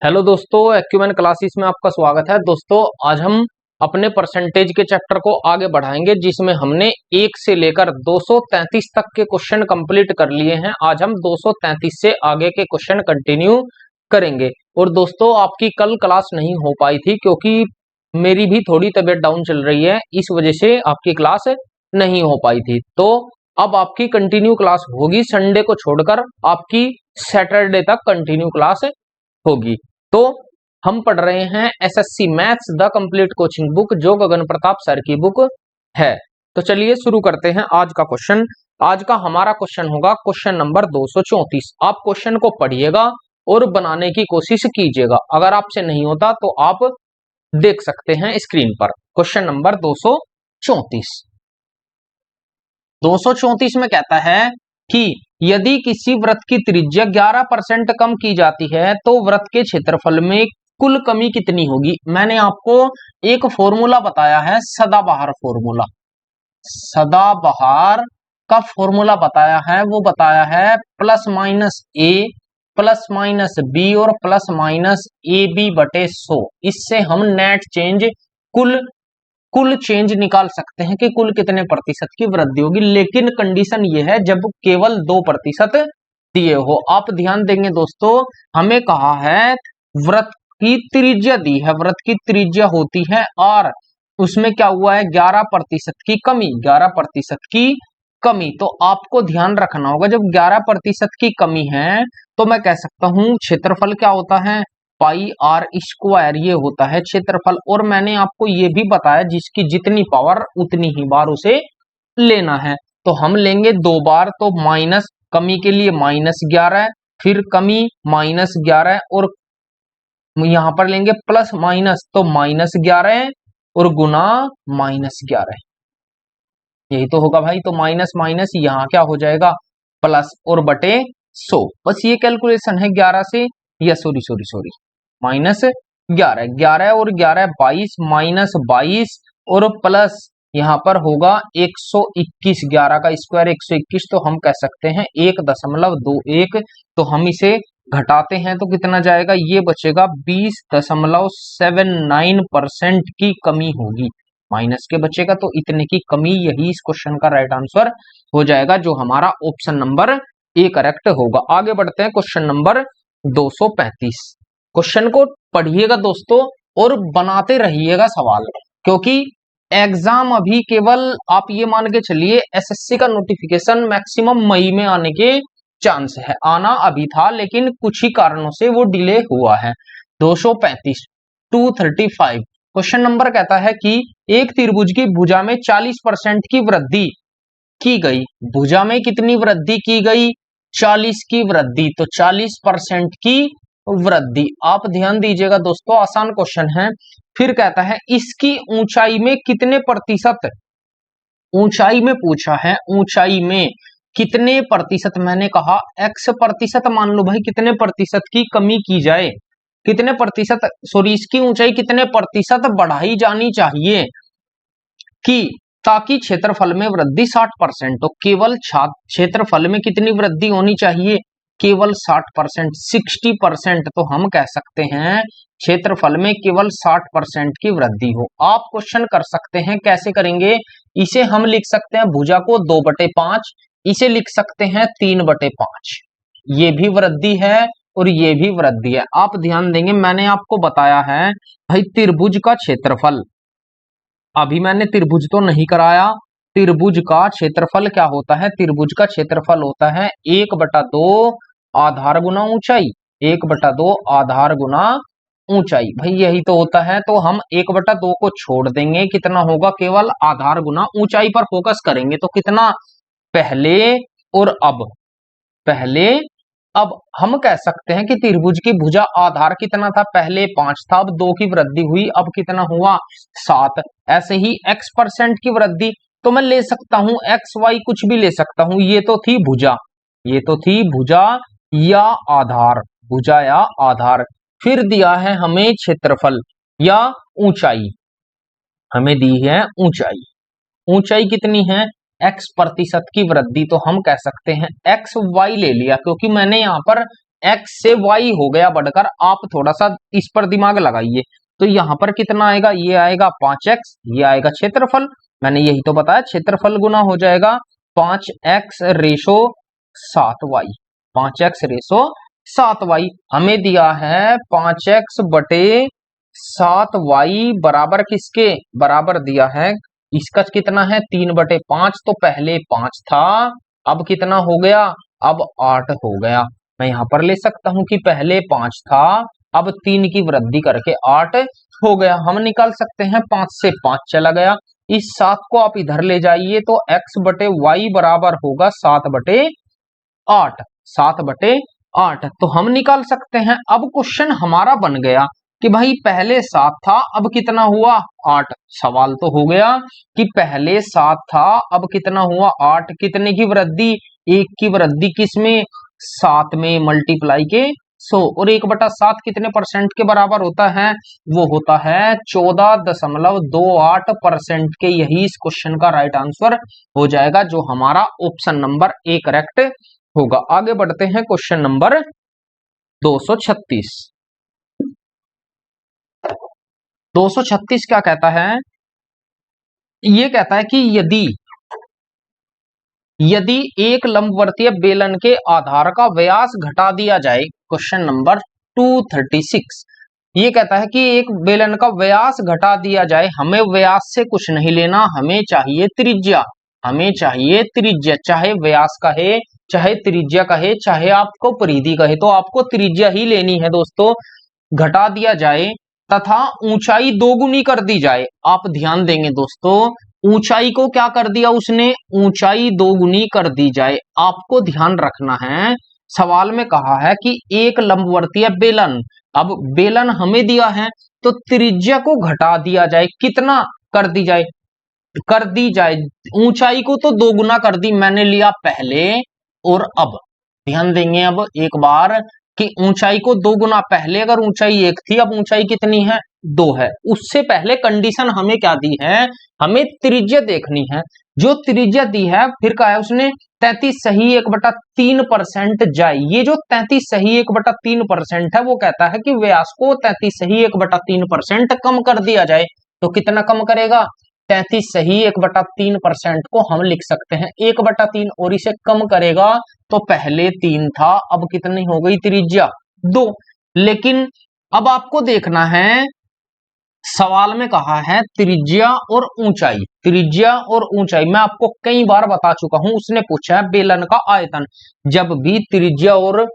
Hello दोस्तों, acumen classes में आपका स्वागत है। दोस्तों, आज हम अपने परसेंटेज के चैप्टर को आगे बढ़ाएंगे, जिसमें हमने 1 से लेकर 233 तक के क्वेश्चन कंप्लीट कर लिए हैं। आज हम 233 से आगे के क्वेश्चन कंटिन्यू करेंगे। और दोस्तों, आपकी कल क्लास नहीं हो पाई थी क्योंकि मेरी भी थोड़ी तबीयत डाउन चल रही है, इस वजह से आपकी क्लास नहीं हो पाई थी। तो अब आपकी कंटिन्यू क्लास होगी, संडे को छोड़कर आपकी सैटरडे तक कंटिन्यू क्लास होगी। तो हम पढ़ रहे हैं SSC maths the complete coaching book, जो गगन प्रताप सर की बुक है। तो चलिए शुरू करते हैं आज का क्वेश्चन। आज का हमारा क्वेश्चन होगा क्वेश्चन नंबर 234। आप क्वेश्चन को पढ़िएगा और बनाने की कोशिश कीजिएगा। अगर आपसे नहीं होता तो आप देख सकते हैं स्क्रीन पर। Question number 234। 234 में कहता है कि यदि किसी वृत्त की त्रिज्या 11% कम की जाती है तो वृत्त के क्षेत्रफल में कुल कमी कितनी होगी। मैंने आपको एक फॉर्मूला बताया है, सदाबहार फॉर्मूला। सदाबहार का फॉर्मूला बताया है, वो बताया है प्लस माइनस ए प्लस माइनस बी और प्लस माइनस ए बी बटे 100। इससे हम नेट चेंज कुल चेंज निकाल सकते हैं कि कुल कितने प्रतिशत की वृद्धि होगी। लेकिन कंडीशन यह है जब केवल 2% दिए हो। आप ध्यान देंगे दोस्तों, हमें कहा है वृत्त की त्रिज्या दी है, वृत्त की त्रिज्या होती है और उसमें क्या हुआ है 11% की कमी, 11% की कमी। तो आपको ध्यान रखना होगा, जब 11% की कमी है तो मैं कह सकता हूं क्षेत्रफल क्या होता है, पाई आर स्क्वायर, ये होता है क्षेत्रफल। और मैंने आपको ये भी बताया जिसकी जितनी पावर उतनी ही बार उसे लेना है। तो हम लेंगे 2 बार, तो माइनस, कमी के लिए -11, फिर कमी -11 और यहां पर लेंगे प्लस माइनस, तो -11 और गुना -11, यही तो होगा भाई। तो माइनस माइनस यहाँ क्या हो जाएगा प्लस और बटे 100। बस ये कैलकुलेशन है 11 से, या सॉरी सॉरी सॉरी -11, 11 और 11 22, -22 और प्लस यहाँ पर होगा 121, 11 का स्क्वायर 121, तो हम कह सकते हैं 1.21। तो हम इसे घटाते हैं तो कितना जाएगा, ये बचेगा 20.79% की कमी होगी। माइनस के बचेगा तो इतने की कमी, यही इस क्वेश्चन का राइट आंसर हो जाएगा, जो हमारा ऑप्शन नंबर ए करेक्ट होगा। आगे बढ़ते हैं क्वेश्चन नंबर 235। क्वेश्चन को पढ़िएगा दोस्तों और बनाते रहिएगा सवाल, क्योंकि एग्जाम अभी केवल आप ये मान के चलिए एसएससी का नोटिफिकेशन मैक्सिमम मई में आने के चांस है। आना अभी था लेकिन कुछ ही कारणों से वो डिले हुआ है। 235 235 क्वेश्चन नंबर कहता है कि एक त्रिभुज की भुजा में 40% की वृद्धि की गई। भुजा में कितनी वृद्धि की गई, 40 की वृद्धि। तो 40% की वृद्धि। आप ध्यान दीजिएगा दोस्तों, आसान क्वेश्चन है। फिर कहता है इसकी ऊंचाई में कितने प्रतिशत, ऊंचाई में पूछा है, ऊंचाई में कितने प्रतिशत, मैंने कहा x%, मान लो भाई कितने प्रतिशत की कमी की जाए, कितने प्रतिशत, सॉरी इसकी ऊंचाई कितने प्रतिशत बढ़ाई जानी चाहिए कि ताकि क्षेत्रफल में वृद्धि 60%। तो केवल क्षेत्रफल में कितनी वृद्धि होनी चाहिए, केवल 60%, 60%। तो हम कह सकते हैं क्षेत्रफल में केवल 60% की वृद्धि हो। आप क्वेश्चन कर सकते हैं, कैसे करेंगे, इसे हम लिख सकते हैं भुजा को 2/5, इसे लिख सकते हैं 3/5। ये भी वृद्धि है और ये भी वृद्धि है। आप ध्यान देंगे, मैंने आपको बताया है भाई त्रिभुज का क्षेत्रफल, अभी मैंने त्रिभुज तो नहीं कराया। त्रिभुज का क्षेत्रफल क्या होता है, त्रिभुज का क्षेत्रफल होता है 1/2 आधार गुना ऊंचाई, 1/2 आधार गुना ऊंचाई। भाई यही तो होता है। तो हम 1/2 को छोड़ देंगे, कितना होगा, केवल आधार गुना ऊंचाई पर फोकस करेंगे। तो कितना, पहले और पहले अब हम कह सकते हैं कि त्रिभुज की भुजा आधार कितना था, पहले 5 था, अब 2 की वृद्धि हुई, अब कितना हुआ 7। ऐसे ही x% की वृद्धि, तो मैं ले सकता हूं x y कुछ भी ले सकता हूं। ये तो थी भुजा, ये तो थी भुजा या आधार, भुजा या आधार। फिर दिया है हमें क्षेत्रफल या ऊंचाई, हमें दी है ऊंचाई। ऊंचाई कितनी है, x% की वृद्धि। तो हम कह सकते हैं x y ले लिया, क्योंकि मैंने यहां पर x से y हो गया बढ़कर। आप थोड़ा सा इस पर दिमाग लगाइए, तो यहां पर कितना आएगा, ये आएगा 5x, ये आएगा क्षेत्रफल, मैंने यही तो बताया, क्षेत्रफल गुना हो जाएगा 5x ratio 7y, 5x ratio 7y। हमें दिया है 5x बटे 7y बराबर किसके बराबर दिया है, इसका कितना है 3/5, तो पहले 5 था, अब कितना हो गया, अब 8 हो गया। मैं यहां पर ले सकता हूं कि पहले 5 था, अब 3 की वृद्धि करके 8 हो गया। हम निकाल सकते हैं 5 से 5 चला गया, इस 7 को आप इधर ले जाइए तो x बटे वाई बराबर होगा 7/8, 7/8। तो हम निकाल सकते हैं। अब क्वेश्चन हमारा बन गया कि भाई पहले 7 था, अब कितना हुआ 8। सवाल तो हो गया कि पहले 7 था, अब कितना हुआ 8, कितने की वृद्धि, 1 की वृद्धि किसमें, 7 में, मल्टीप्लाई के 100, और 1/7 कितने परसेंट के बराबर होता है, वो होता है 14.28% के। यही इस क्वेश्चन का राइट आंसर हो जाएगा, जो हमारा ऑप्शन नंबर ए करेक्ट होगा। आगे बढ़ते हैं क्वेश्चन नंबर 236। 236 क्या कहता है, ये कहता है कि यदि एक लंबवर्तीय बेलन के आधार का व्यास घटा दिया जाए, क्वेश्चन नंबर 236, ये कहता है कि एक बेलन का व्यास घटा दिया जाए, हमें व्यास से कुछ नहीं लेना, हमें चाहिए त्रिज्या, हमें चाहिए त्रिज्या, चाहे व्यास कहे, चाहे त्रिज्या कहे, चाहे आपको परिधि कहे, तो आपको त्रिज्या ही लेनी है दोस्तों। घटा दिया जाए तथा ऊंचाई दोगुनी कर दी जाए। आप ध्यान देंगे दोस्तों, ऊंचाई को क्या कर दिया उसने, ऊंचाई दोगुनी कर दी जाए। आपको ध्यान रखना है, सवाल में कहा है कि एक लंबवर्तीय बेलन, अब बेलन हमें दिया है तो त्रिज्या को घटा दिया जाए, कितना कर दी जाए, कर दी जाए, ऊंचाई को तो दोगुना कर दी, मैंने लिया पहले और अब। ध्यान देंगे अब एक बार कि ऊंचाई को दोगुना, पहले अगर ऊंचाई 1 थी, अब ऊंचाई कितनी है, 2 है। उससे पहले कंडीशन हमें क्या दी है, हमें त्रिज्या देखनी है। जो त्रिज्या दी है, फिर कहा है उसने 33 सही 1/3% जाए। ये जो 33 सही 1/3% है, वो कहता है कि व्यास को 33 सही 1/3% कम कर दिया जाए। तो कितना कम करेगा, 33 सही 1/3% को हम लिख सकते हैं 1/3, और इसे कम करेगा तो पहले 3 था, अब कितनी हो गई त्रिज्या 2। लेकिन अब आपको देखना है, सवाल में कहा है त्रिज्या और ऊंचाई, त्रिज्या और ऊंचाई मैं आपको कई बार बता चुका हूं। उसने पूछा है बेलन का आयतन, जब भी त्रिज्या और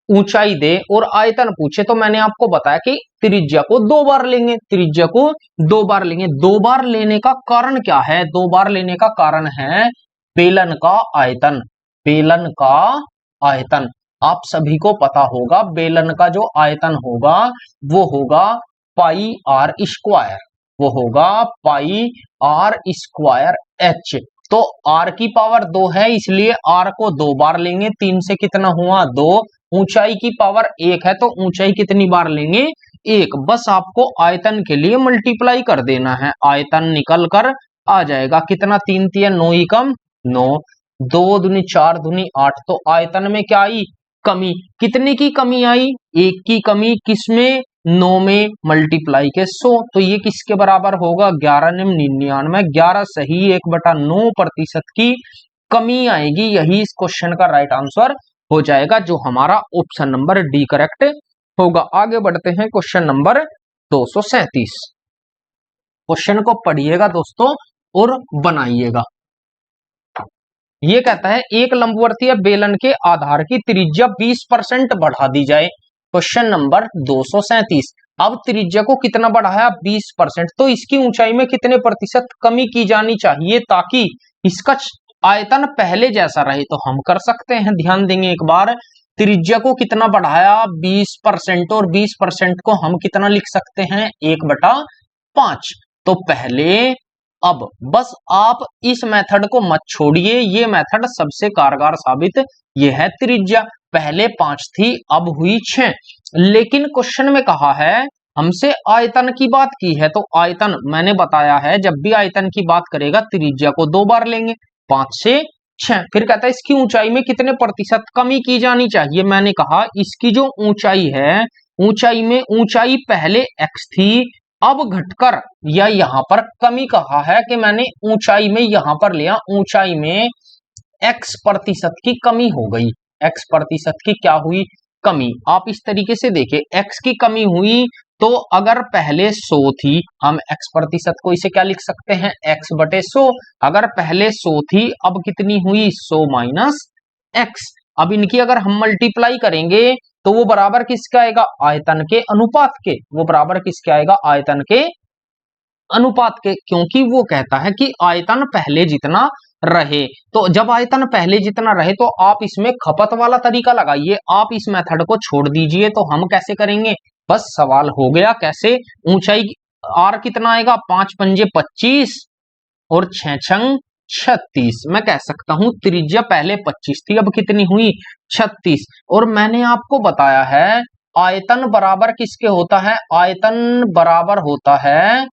ऊंचाई दे और आयतन पूछे तो मैंने आपको बताया कि त्रिज्या को 2 बार लेंगे, त्रिज्या को 2 बार लेंगे। 2 बार लेने का कारण क्या है, 2 बार लेने का कारण है बेलन का आयतन, बेलन का आयतन। आप सभी को पता होगा बेलन का जो आयतन होगा वो होगा पाई आर स्क्वायर, वो होगा पाई आर स्क्वायर एच। तो आर की पावर 2 है, इसलिए आर को 2 बार लेंगे, 3 से कितना हुआ 2। ऊंचाई की पावर 1 है, तो ऊंचाई कितनी बार लेंगे 1। बस आपको आयतन के लिए मल्टीप्लाई कर देना है, आयतन निकल कर आ जाएगा कितना, 3 3 9 एकम 9, 2 दूनी 4 दूनी 8। तो आयतन में क्या आई, कमी। कितने की कमी आई, 1 की कमी, किसमें 9 में, मल्टीप्लाई के 100। तो ये किसके बराबर होगा 11×99, 11 सही 1/9% की कमी आएगी। यही इस क्वेश्चन का राइट आंसर हो जाएगा, जो हमारा ऑप्शन नंबर डी करेक्ट होगा। आगे बढ़ते हैं क्वेश्चन नंबर 237। क्वेश्चन को पढ़िएगा दोस्तों और बनाइएगा। ये कहता है एक लंबवर्तीय बेलन के आधार की त्रिज्या 20% बढ़ा दी जाए। Question number 237। अब त्रिज्या को कितना बढ़ाया 20%, तो इसकी ऊंचाई में कितने प्रतिशत कमी की जानी चाहिए ताकि इसका आयतन पहले जैसा रहे। तो हम कर सकते हैं, ध्यान देंगे एक बार, त्रिज्या को कितना बढ़ाया 20%, और 20% को हम कितना लिख सकते हैं 1/5। तो पहले, अब बस आप इस मेथड को मत छोड़िए, ये मेथड सबसे कारगर साबित ये है। त्रिज्या पहले 5 थी, अब हुई 6, लेकिन क्वेश्चन में कहा है हमसे आयतन की बात की है। तो आयतन मैंने बताया है, जब भी आयतन की बात करेगा त्रिज्या को 2 बार लेंगे, 5 से 6। फिर कहता है इसकी ऊंचाई में कितने प्रतिशत कमी की जानी चाहिए। मैंने कहा इसकी जो ऊंचाई है, ऊंचाई में ऊंचाई पहले x थी, अब घटकर या यहां पर कमी कहा है कि मैंने ऊंचाई में यहां पर लिया, ऊंचाई में x प्रतिशत की कमी हो गई। x प्रतिशत की क्या हुई? कमी। आप इस तरीके से देखिए, x की कमी हुई तो अगर पहले 100 थी, हम x प्रतिशत को इसे क्या लिख सकते हैं? x बटे 100। अगर पहले 100 थी, अब कितनी हुई? 100 माइनस x। अब इनकी अगर हम मल्टीप्लाई करेंगे तो वो बराबर किसके आएगा? आयतन के अनुपात के। वो बराबर किसके आएगा? आयतन के अनुपात के, क्योंकि वो कहता है कि आयतन पहले जितना रहे। तो जब आयतन पहले जितना रहे तो आप इसमें खपत वाला तरीका लगाइए, आप इस मेथड को छोड़ दीजिए। तो हम कैसे करेंगे? बस सवाल हो गया कैसे? ऊंचाई आर कितना आएगा? 5 पंजे 25 और 6 छंग 36। मैं कह सकता हूं त्रिज्या पहले 25 थी, अब कितनी हुई? 36। और मैंने आपको बताया है आयतन बराबर किसके होता है? आयतन बराबर होता है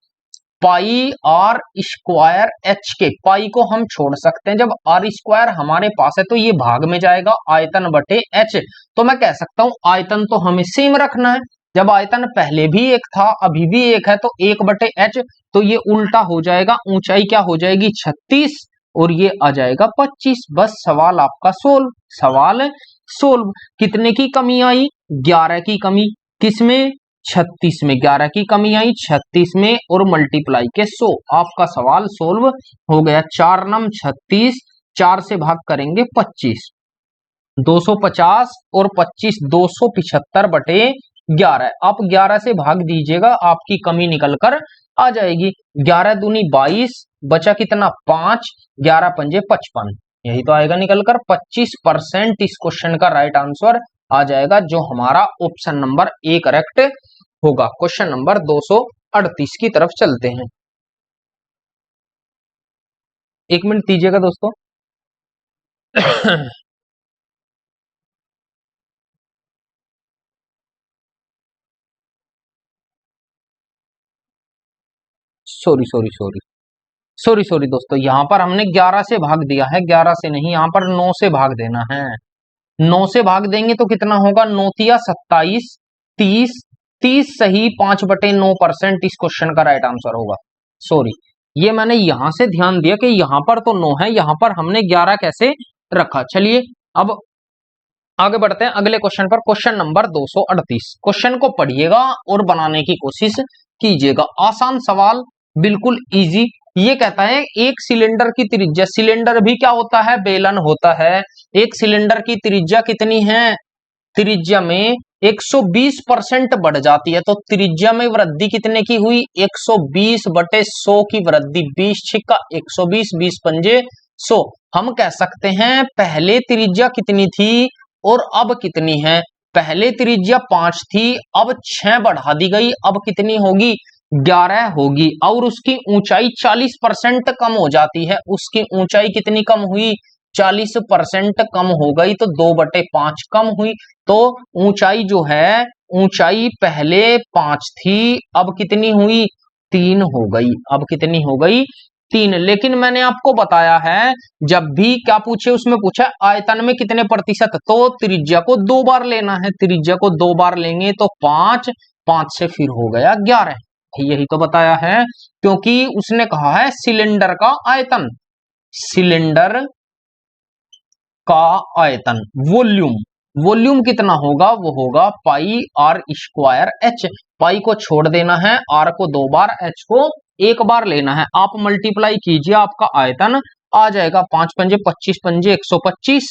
पाई आर स्क्वायर एच के। पाई को हम छोड़ सकते हैं, जब आर स्क्वायर हमारे पास है तो ये भाग में जाएगा आयतन बटे एच। तो मैं कह सकता हूं आयतन तो हमें सेम रखना है। जब आयतन पहले भी एक था, अभी भी एक है, तो 1 बटे एच, तो ये उल्टा हो जाएगा। ऊंचाई क्या हो जाएगी? 36 और ये आ जाएगा 25। बस सवाल आपका सोल्व। सवाल सोल्व। कितने की कमी आई? 11 की कमी। किसमें? 36 में 11 की कमी आई, 36 में, और मल्टीप्लाई के 100। आपका सवाल सोल्व हो गया। 4 नम 36, 4 से भाग करेंगे 25, 250 और 25 275 बटे 11। आप 11 से भाग दीजिएगा, आपकी कमी निकल कर आ जाएगी। 11 दूनी 22, बचा कितना? 5, 11 पंजे 55। यही तो आएगा निकल कर। 25% इस क्वेश्चन का राइट आंसर आ जाएगा, जो हमारा ऑप्शन नंबर ए करेक्ट होगा। क्वेश्चन नंबर 238 की तरफ चलते हैं। 1 मिनट दीजिएगा दोस्तों। Sorry sorry sorry sorry sorry दोस्तों, यहां पर हमने 11 से भाग दिया है, 11 से नहीं, यहां पर 9 से भाग देना है। 9 से भाग देंगे तो कितना होगा? 9 तिया 27, 30, 30 सही, 5/9% इस क्वेश्चन का राइट आंसर होगा। सॉरी, ये मैंने यहां से ध्यान दिया कि यहां पर तो 9 है, यहां पर हमने 11 कैसे रखा। चलिए अब आगे बढ़ते हैं अगले क्वेश्चन पर। Question number 238। क्वेश्चन को पढ़िएगा और बनाने की कोशिश कीजिएगा। आसान सवाल, बिल्कुल इजी। ये कहता है एक सिलेंडर की त्रिज्या, सिलेंडर भी क्या होता है? बेलन होता है। एक सिलेंडर की त्रिज्या कितनी है? त्रिज्या में 120% बढ़ जाती है, तो त्रिज्या में वृद्धि कितने की हुई? 120/100 की वृद्धि। 20 छिक्का 120, 20 पंजे 100। हम कह सकते हैं पहले त्रिज्या कितनी थी और अब कितनी है? पहले त्रिज्या 5 थी, अब 6 बढ़ा दी गई, अब कितनी होगी? 11 होगी। और उसकी ऊंचाई 40% कम हो जाती है। उसकी ऊंचाई कितनी कम हुई? 40% कम हो गई, तो 2/5 कम हुई। तो ऊंचाई जो है, ऊंचाई पहले 5 थी, अब कितनी हुई? 3 हो गई। अब कितनी हो गई? 3। लेकिन मैंने आपको बताया है जब भी क्या पूछे, उसमें पूछा आयतन में कितने प्रतिशत, तो त्रिज्या को 2 बार लेना है। त्रिज्या को 2 बार लेंगे तो 5, 5 से फिर हो गया 11। यही तो बताया है, क्योंकि उसने कहा है सिलेंडर का आयतन, सिलेंडर का आयतन, वॉल्यूम। वॉल्यूम कितना होगा? वो होगा पाई आर स्क्वायर एच। पाई को छोड़ देना है, आर को 2 बार, एच को 1 बार लेना है। आप मल्टीप्लाई कीजिए, आपका आयतन आ जाएगा। 5 पंजे 25 पंजे 125,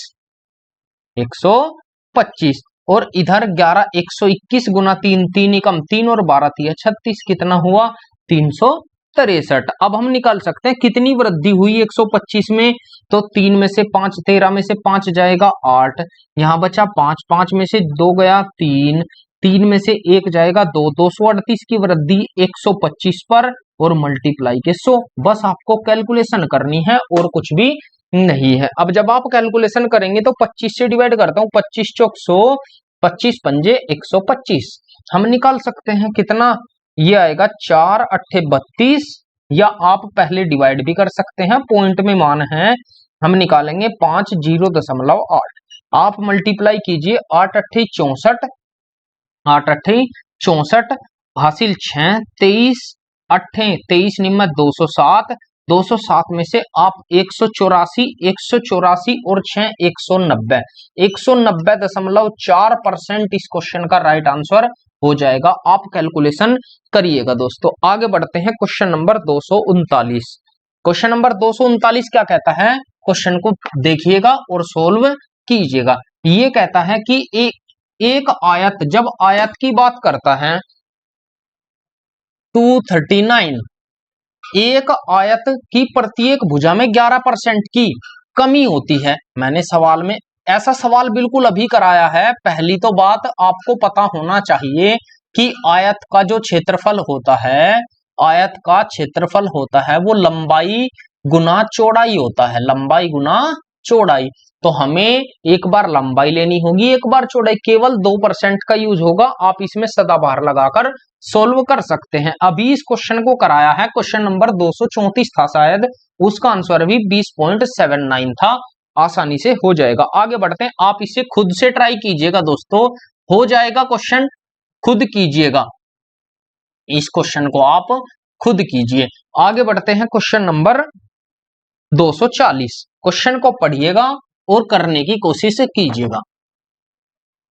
125, और इधर 11, 121 गुना 3, 3 एकम 3 और 12 तिया 36, कितना हुआ? 363। अब हम निकाल सकते हैं कितनी वृद्धि हुई 125 में। तो 3 में से 5, 13 में से 5 जाएगा 8, यहां बचा 5, 5 में से 2 गया 3, 3 में से 1 जाएगा 2, 238 की वृद्धि 125 पर और मल्टीप्लाई के 100। बस आपको कैलकुलेशन करनी है और कुछ भी नहीं है। अब जब आप कैलकुलेशन करेंगे तो 25 से डिवाइड करता हूं, 25 चौक 100, 25 पंजे 125। हम निकाल सकते हैं कितना? ये आएगा 4 अट्ठे 32, या आप पहले डिवाइड भी कर सकते हैं, पॉइंट में मान है हम निकालेंगे 5 0.8। आप मल्टीप्लाई कीजिए 8 अट्ठी 64, 8 अट्ठी 64 हासिल 6, 23 अट्ठे 23 निम्न 207, 207 में से आप 184, 184 और 6 190, 190.4% इस क्वेश्चन का राइट आंसर हो जाएगा। आप कैलकुलेशन करिएगा दोस्तों। आगे बढ़ते हैं क्वेश्चन नंबर 239। क्वेश्चन नंबर 239 क्या कहता है, क्वेश्चन को देखिएगा और सोल्व कीजिएगा। ये कहता है कि एक आयत, जब आयत की बात करता है 239, एक आयत की प्रत्येक भुजा में 11% की कमी होती है। मैंने सवाल में ऐसा सवाल बिल्कुल अभी कराया है। पहली तो बात आपको पता होना चाहिए कि आयत का जो क्षेत्रफल होता है, आयत का क्षेत्रफल होता है वो लंबाई गुना चौड़ाई होता है, लंबाई गुना चौड़ाई। तो हमें एक बार लंबाई लेनी होगी, एक बार चौड़ाई। केवल 2% का यूज होगा। आप इसमें सदाबहार लगाकर सोल्व कर सकते हैं। अभी इस क्वेश्चन को कराया है, क्वेश्चन नंबर 234 था शायद, उसका आंसर भी 20.79 था। आसानी से हो जाएगा। आगे बढ़ते हैं। आप इसे खुद से ट्राई कीजिएगा दोस्तों, हो जाएगा क्वेश्चन, खुद कीजिएगा इस क्वेश्चन को, आप खुद कीजिए। आगे बढ़ते हैं क्वेश्चन नंबर 240। क्वेश्चन को पढ़िएगा और करने की कोशिश कीजिएगा।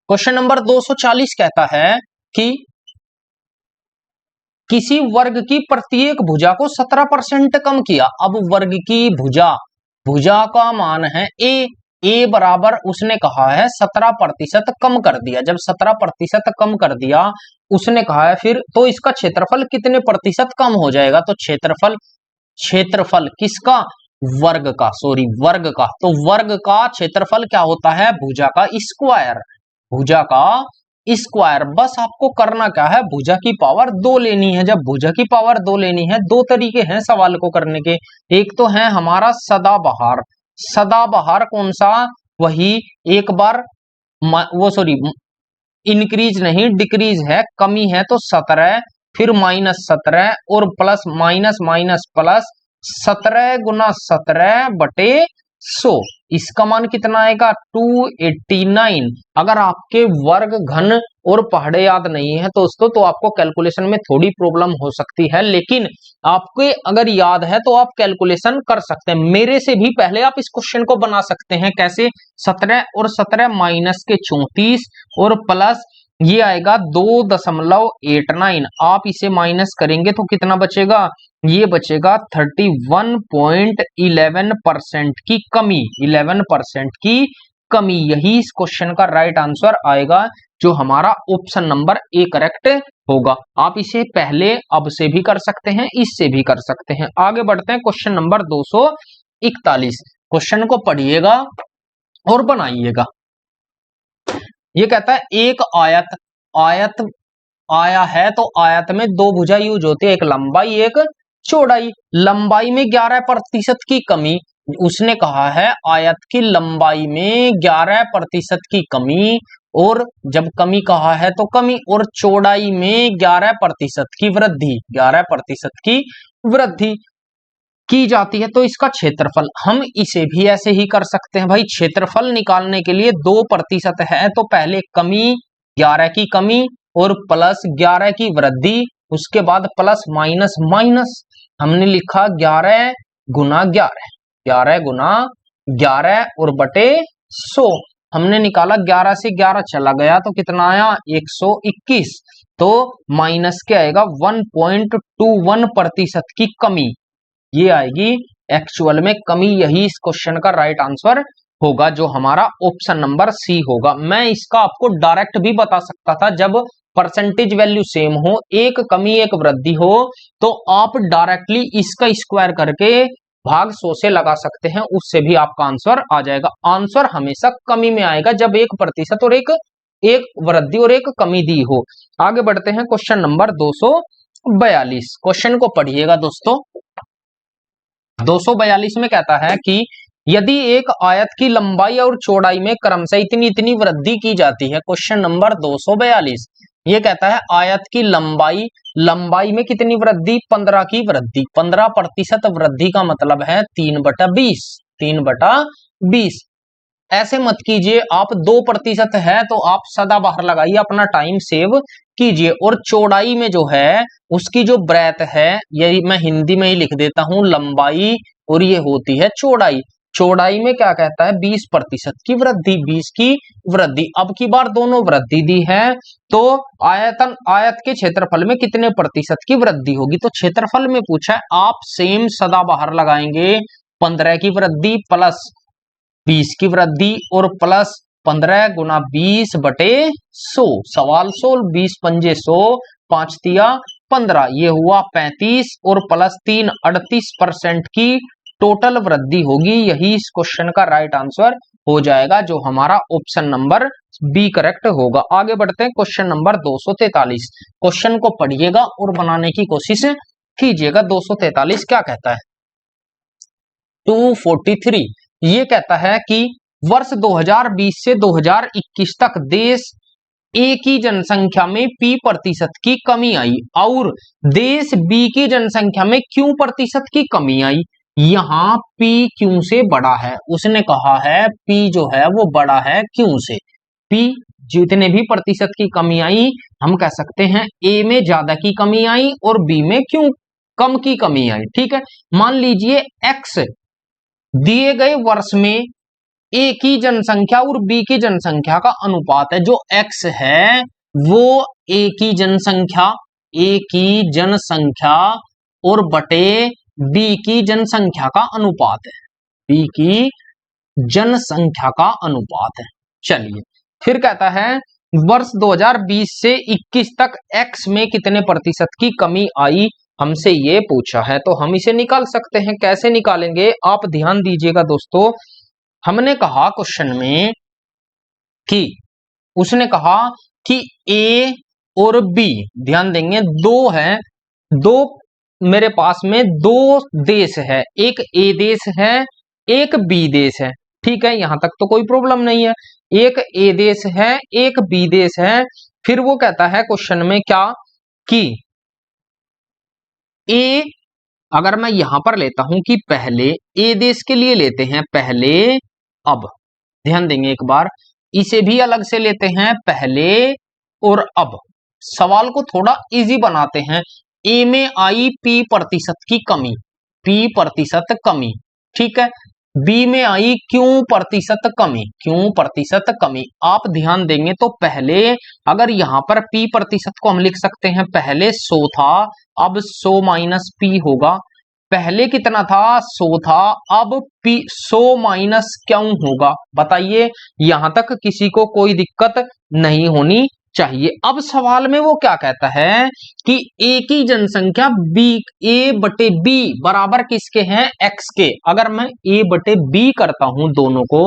क्वेश्चन नंबर 240 कहता है कि किसी वर्ग की प्रत्येक भुजा को 17% कम किया। अब वर्ग की भुजा, भुजा का मान है ए बराबर उसने कहा है 17% कम कर दिया। जब 17% कम कर दिया उसने कहा है फिर तो इसका क्षेत्रफल कितने प्रतिशत कम हो जाएगा। तो क्षेत्रफल किसका, वर्ग का, सॉरी वर्ग का। तो वर्ग का क्षेत्रफल क्या होता है, भुजा का स्क्वायर, भुजा का स्क्वायर। बस आपको करना क्या है, भुजा की पावर 2 लेनी है। जब भुजा की पावर 2 लेनी है, दो तरीके हैं सवाल को करने के। एक तो है हमारा सदाबहार। सदाबहार कौन सा, वही एक बार वो सॉरी इंक्रीज नहीं डिक्रीज है, कमी है तो 17, फिर -17 और प्लस माइनस माइनस प्लस 17 गुना 17 बटे 100। इसका मान कितना आएगा 289। अगर आपके वर्ग घन और पहाड़े याद नहीं है दोस्तों तो आपको कैलकुलेशन में थोड़ी प्रॉब्लम हो सकती है, लेकिन आपके अगर याद है तो आप कैलकुलेशन कर सकते हैं। मेरे से भी पहले आप इस क्वेश्चन को बना सकते हैं। कैसे, 17 और 17 माइनस के 34 और प्लस ये आएगा 2.89। आप इसे माइनस करेंगे तो कितना बचेगा, ये बचेगा 31.11% की कमी, 11% की कमी। यही इस क्वेश्चन का राइट आंसर आएगा, जो हमारा ऑप्शन नंबर ए करेक्ट होगा। आप इसे पहले अब से भी कर सकते हैं, इससे भी कर सकते हैं। आगे बढ़ते हैं क्वेश्चन नंबर 241। क्वेश्चन को पढ़िएगा और बनाइएगा। ये कहता है एक आयत आया है तो आयत में दो भुजा यूज होती है, एक लंबाई एक चौड़ाई। लंबाई में 11% की कमी, उसने कहा है आयत की लंबाई में 11% की कमी, और जब कमी कहा है तो कमी, और चौड़ाई में 11% की वृद्धि, 11% की वृद्धि की जाती है। तो इसका क्षेत्रफल, हम इसे भी ऐसे ही कर सकते हैं भाई। क्षेत्रफल निकालने के लिए 2% है तो पहले कमी, 11 की कमी और प्लस 11 की वृद्धि, उसके बाद प्लस माइनस माइनस, हमने लिखा 11 गुना 11, 11 गुना 11 और बटे 100। हमने निकाला 11 से 11 चला गया तो कितना आया 121। तो माइनस क्या आएगा 1.21% की कमी, ये आएगी एक्चुअल में कमी। यही इस क्वेश्चन का राइट आंसर होगा, जो हमारा ऑप्शन नंबर सी होगा। मैं इसका आपको डायरेक्ट भी बता सकता था, जब परसेंटेज वैल्यू सेम हो, एक कमी एक वृद्धि हो, तो आप डायरेक्टली इसका स्क्वायर करके भाग 100 से लगा सकते हैं, उससे भी आपका आंसर आ जाएगा। आंसर हमेशा कमी में आएगा जब 1% और एक वृद्धि और एक कमी दी हो। आगे बढ़ते हैं क्वेश्चन नंबर 242। क्वेश्चन को पढ़िएगा दोस्तों। 242 में कहता है कि यदि एक आयत की लंबाई और चौड़ाई में क्रमशः इतनी इतनी वृद्धि की जाती है। क्वेश्चन नंबर 242 ये कहता है आयत की लंबाई में कितनी वृद्धि, 15 की वृद्धि। 15% वृद्धि का मतलब है 3/20। 3/20। ऐसे मत कीजिए, आप 2% है तो आप सदा बाहर लगाइए, अपना टाइम सेव कीजिए। और चौड़ाई में जो है उसकी जो ब्रेथ है, यही मैं हिंदी में ही लिख देता हूं, लंबाई, और ये होती है चौड़ाई। चौड़ाई में क्या कहता है, 20% की वृद्धि, 20 की वृद्धि। अब की बार दोनों वृद्धि दी है, तो आयत के क्षेत्रफल में कितने प्रतिशत की वृद्धि होगी। तो क्षेत्रफल में पूछा है, आप सेम सदा बाहर लगाएंगे, 15 की वृद्धि प्लस 20 की वृद्धि और प्लस 15 गुना 20/100। सवाल 100, 20 पंजे 100, 5 तिया 15, ये हुआ 35 और प्लस 3 38% की टोटल वृद्धि होगी। यही इस क्वेश्चन का राइट आंसर हो जाएगा, जो हमारा ऑप्शन नंबर बी करेक्ट होगा। आगे बढ़ते हैं, क्वेश्चन नंबर 243। क्वेश्चन को पढ़िएगा और बनाने की कोशिश कीजिएगा। 243 क्या कहता है, 243 ये कहता है कि वर्ष 2020 से 2021 तक देश ए की जनसंख्या में P% की कमी आई और देश बी की जनसंख्या में Q% की कमी आई। यहां P Q से बड़ा है। उसने कहा है P जो है वो बड़ा है Q से। P जितने भी प्रतिशत की कमी आई, हम कह सकते हैं A में ज्यादा की कमी आई और B में Q कम की कमी आई। ठीक है, मान लीजिए X दिए गए वर्ष में ए की जनसंख्या और बी की जनसंख्या का अनुपात है। जो एक्स है वो ए की जनसंख्या और बटे बी की जनसंख्या का अनुपात है। बी की जनसंख्या का अनुपात है। चलिए, फिर कहता है वर्ष 2020 से 21 तक एक्स में कितने प्रतिशत की कमी आई, हमसे ये पूछा है। तो हम इसे निकाल सकते हैं। कैसे निकालेंगे, आप ध्यान दीजिएगा दोस्तों। हमने कहा क्वेश्चन में कि उसने कहा कि ए और बी, ध्यान देंगे, दो है, दो मेरे पास में दो देश है, एक ए देश है एक बी देश है। ठीक है, यहां तक तो कोई प्रॉब्लम नहीं है। एक ए देश है एक बी देश है। फिर वो कहता है क्वेश्चन में क्या कि ए, अगर मैं यहां पर लेता हूं कि पहले ए देश के लिए लेते हैं पहले, अब ध्यान देंगे एक बार, इसे भी अलग से लेते हैं पहले और अब। सवाल को थोड़ा इजी बनाते हैं। ए में आई P% की कमी, P% कमी, ठीक है। बी में आई Q% कमी, Q% कमी। आप ध्यान देंगे तो पहले, अगर यहां पर P% को हम लिख सकते हैं, पहले 100 था, अब 100 माइनस P होगा। पहले कितना था, 100 था, अब 100 माइनस क्यों होगा, बताइए। यहां तक किसी को कोई दिक्कत नहीं होनी चाहिए। अब सवाल में वो क्या कहता है कि ए की जनसंख्या ए बटे बी बराबर किसके हैं, एक्स के। अगर मैं ए बटे बी करता हूं दोनों को,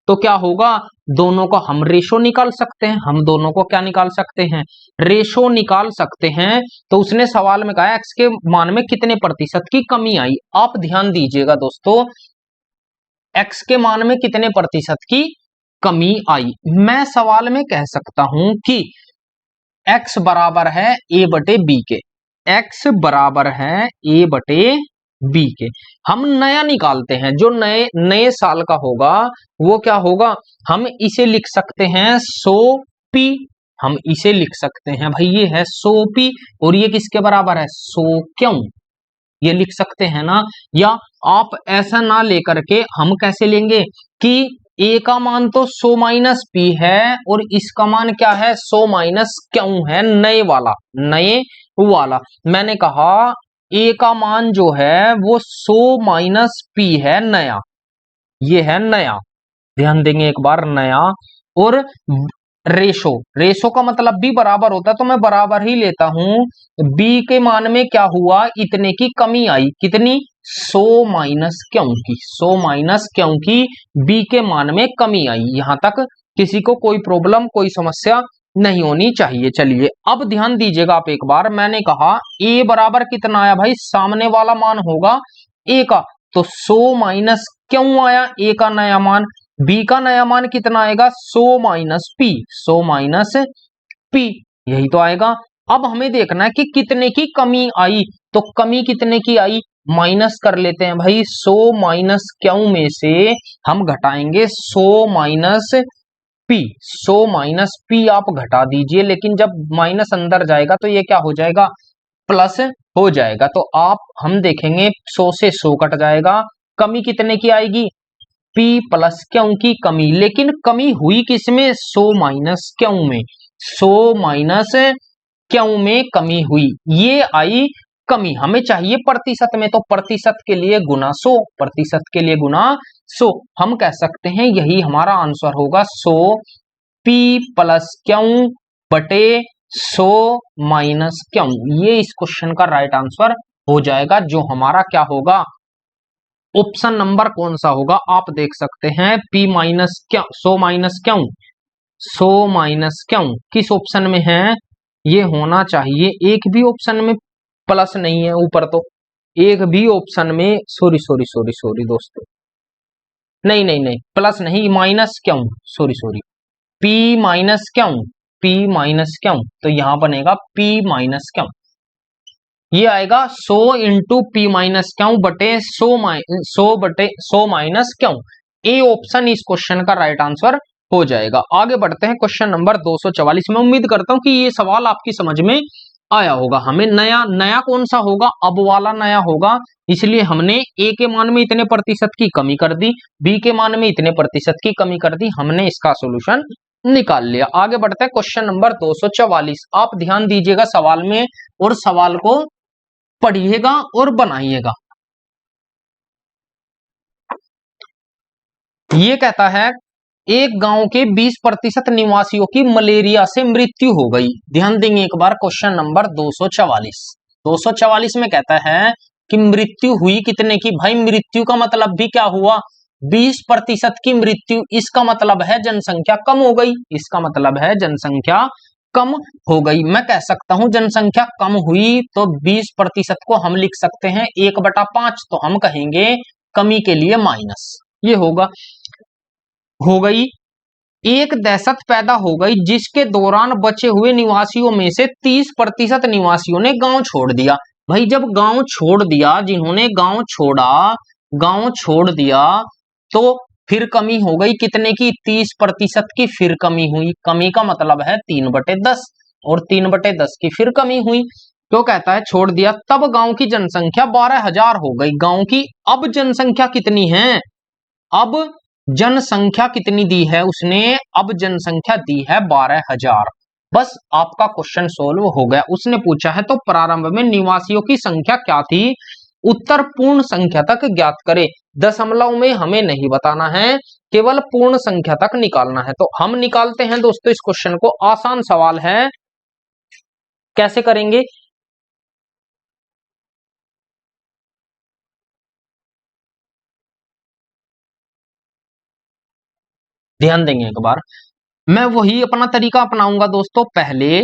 तो क्या होगा, दोनों को हम रेशो निकाल सकते हैं। हम दोनों को क्या निकाल सकते हैं, रेशो निकाल सकते हैं। तो उसने सवाल में कहा एक्स के मान में कितने प्रतिशत की कमी आई। आप ध्यान दीजिएगा दोस्तों, एक्स के मान में कितने प्रतिशत की कमी आई। मैं सवाल में कह सकता हूं कि x बराबर है a बटे b के, x बराबर है a बटे b के। हम नया निकालते हैं, जो नए साल का होगा वो क्या होगा, हम इसे लिख सकते हैं 100p। हम इसे लिख सकते हैं भाई, ये है 100p और ये किसके बराबर है, 100 क्यों, ये लिख सकते हैं ना। या आप ऐसा ना लेकर के हम कैसे लेंगे कि ए का मान तो 100 माइनस पी है और इसका मान क्या है, 100 माइनस क्यों है, नए वाला। मैंने कहा ए का मान जो है वो 100 माइनस पी है, नया, ये है नया। ध्यान देंगे एक बार, नया। और रेशो का मतलब भी बराबर होता है, तो मैं बराबर ही लेता हूं। बी के मान में क्या हुआ, इतने की कमी आई, कितनी, 100 माइनस क्यों की, 100 माइनस क्यों की बी के मान में कमी आई। यहां तक किसी को कोई प्रॉब्लम, कोई समस्या नहीं होनी चाहिए। चलिए, अब ध्यान दीजिएगा आप एक बार, मैंने कहा ए बराबर कितना आया भाई, सामने वाला मान होगा ए का, तो 100 माइनस क्यों आया, ए का नया मान। बी का नया मान कितना आएगा, 100 माइनस पी, 100 माइनस पी, यही तो आएगा। अब हमें देखना है कि कितने की कमी आई, तो कमी कितने की आई, माइनस कर लेते हैं भाई। 100 माइनस क्यों में से हम घटाएंगे 100 माइनस पी। 100 माइनस पी आप घटा दीजिए, लेकिन जब माइनस अंदर जाएगा तो ये क्या हो जाएगा, प्लस हो जाएगा। तो आप हम देखेंगे 100 से 100 कट जाएगा, कमी कितने की आएगी, P प्लस क्यों की कमी। लेकिन कमी हुई किसमें, 100 माइनस क्यों में। 100 माइनस क्यों में कमी हुई, ये आई कमी। हमें चाहिए प्रतिशत में, तो प्रतिशत के लिए गुना 100, प्रतिशत के लिए गुना 100। हम कह सकते हैं यही हमारा आंसर होगा, 100 P प्लस क्यों बटे 100 माइनस क्यों। ये इस क्वेश्चन का राइट आंसर हो जाएगा, जो हमारा क्या होगा, ऑप्शन नंबर कौन सा होगा, आप देख सकते हैं। P माइनस क्यों 100 माइनस क्यों, 100 माइनस क्यों किस ऑप्शन में है, ये होना चाहिए। एक भी ऑप्शन में प्लस नहीं है ऊपर, तो एक भी ऑप्शन में, सॉरी सॉरी सॉरी सॉरी दोस्तों, नहीं नहीं नहीं, प्लस नहीं, माइनस क्यों, सॉरी सॉरी, P माइनस क्यों, P माइनस क्यों, तो यहां बनेगा P माइनस क्यों। ये आएगा 100 इंटू पी माइनस क्यों बटे 100 माइनस क्यों। ए ऑप्शन इस क्वेश्चन का राइट आंसर हो जाएगा। आगे बढ़ते हैं क्वेश्चन नंबर 244 में। उम्मीद करता हूं कि ये सवाल आपकी समझ में आया होगा। हमें नया कौन सा होगा, अब वाला नया होगा, इसलिए हमने ए के मान में इतने प्रतिशत की कमी कर दी, बी के मान में इतने प्रतिशत की कमी कर दी, हमने इसका सोल्यूशन निकाल लिया। आगे बढ़ते हैं क्वेश्चन नंबर 244। आप ध्यान दीजिएगा सवाल में और सवाल को पढ़िएगा और बनाइएगा। ये कहता है एक गांव के 20% निवासियों की मलेरिया से मृत्यु हो गई। ध्यान देंगे एक बार, क्वेश्चन नंबर 244 में कहता है कि मृत्यु हुई कितने की। भाई मृत्यु का मतलब भी क्या हुआ, 20% की मृत्यु, इसका मतलब है जनसंख्या कम हो गई, इसका मतलब है जनसंख्या कम हो गई। मैं कह सकता हूं जनसंख्या कम हुई, तो 20% को हम लिख सकते हैं 1/5, तो हम कहेंगे कमी के लिए माइनस, ये होगा। हो गई, एक दहशत पैदा हो गई जिसके दौरान बचे हुए निवासियों में से 30% निवासियों ने गांव छोड़ दिया। भाई जब गांव छोड़ दिया, जिन्होंने गांव छोड़ दिया, तो फिर कमी हो गई कितने की, 30% की फिर कमी हुई। कमी का मतलब है 3/10, और 3/10 की फिर कमी हुई, तो कहता है छोड़ दिया। तब गांव की जनसंख्या 12,000 हो गई। गांव की अब जनसंख्या कितनी है, अब जनसंख्या कितनी दी है उसने, अब जनसंख्या दी है 12,000। बस आपका क्वेश्चन सोल्व हो गया। उसने पूछा है तो प्रारंभ में निवासियों की संख्या क्या थी, उत्तर पूर्ण संख्या तक ज्ञात करे। दशमलव में हमें नहीं बताना है, केवल पूर्ण संख्या तक निकालना है। तो हम निकालते हैं दोस्तों इस क्वेश्चन को, आसान सवाल है, कैसे करेंगे। ध्यान देंगे एक बार, मैं वही अपना तरीका अपनाऊंगा दोस्तों, पहले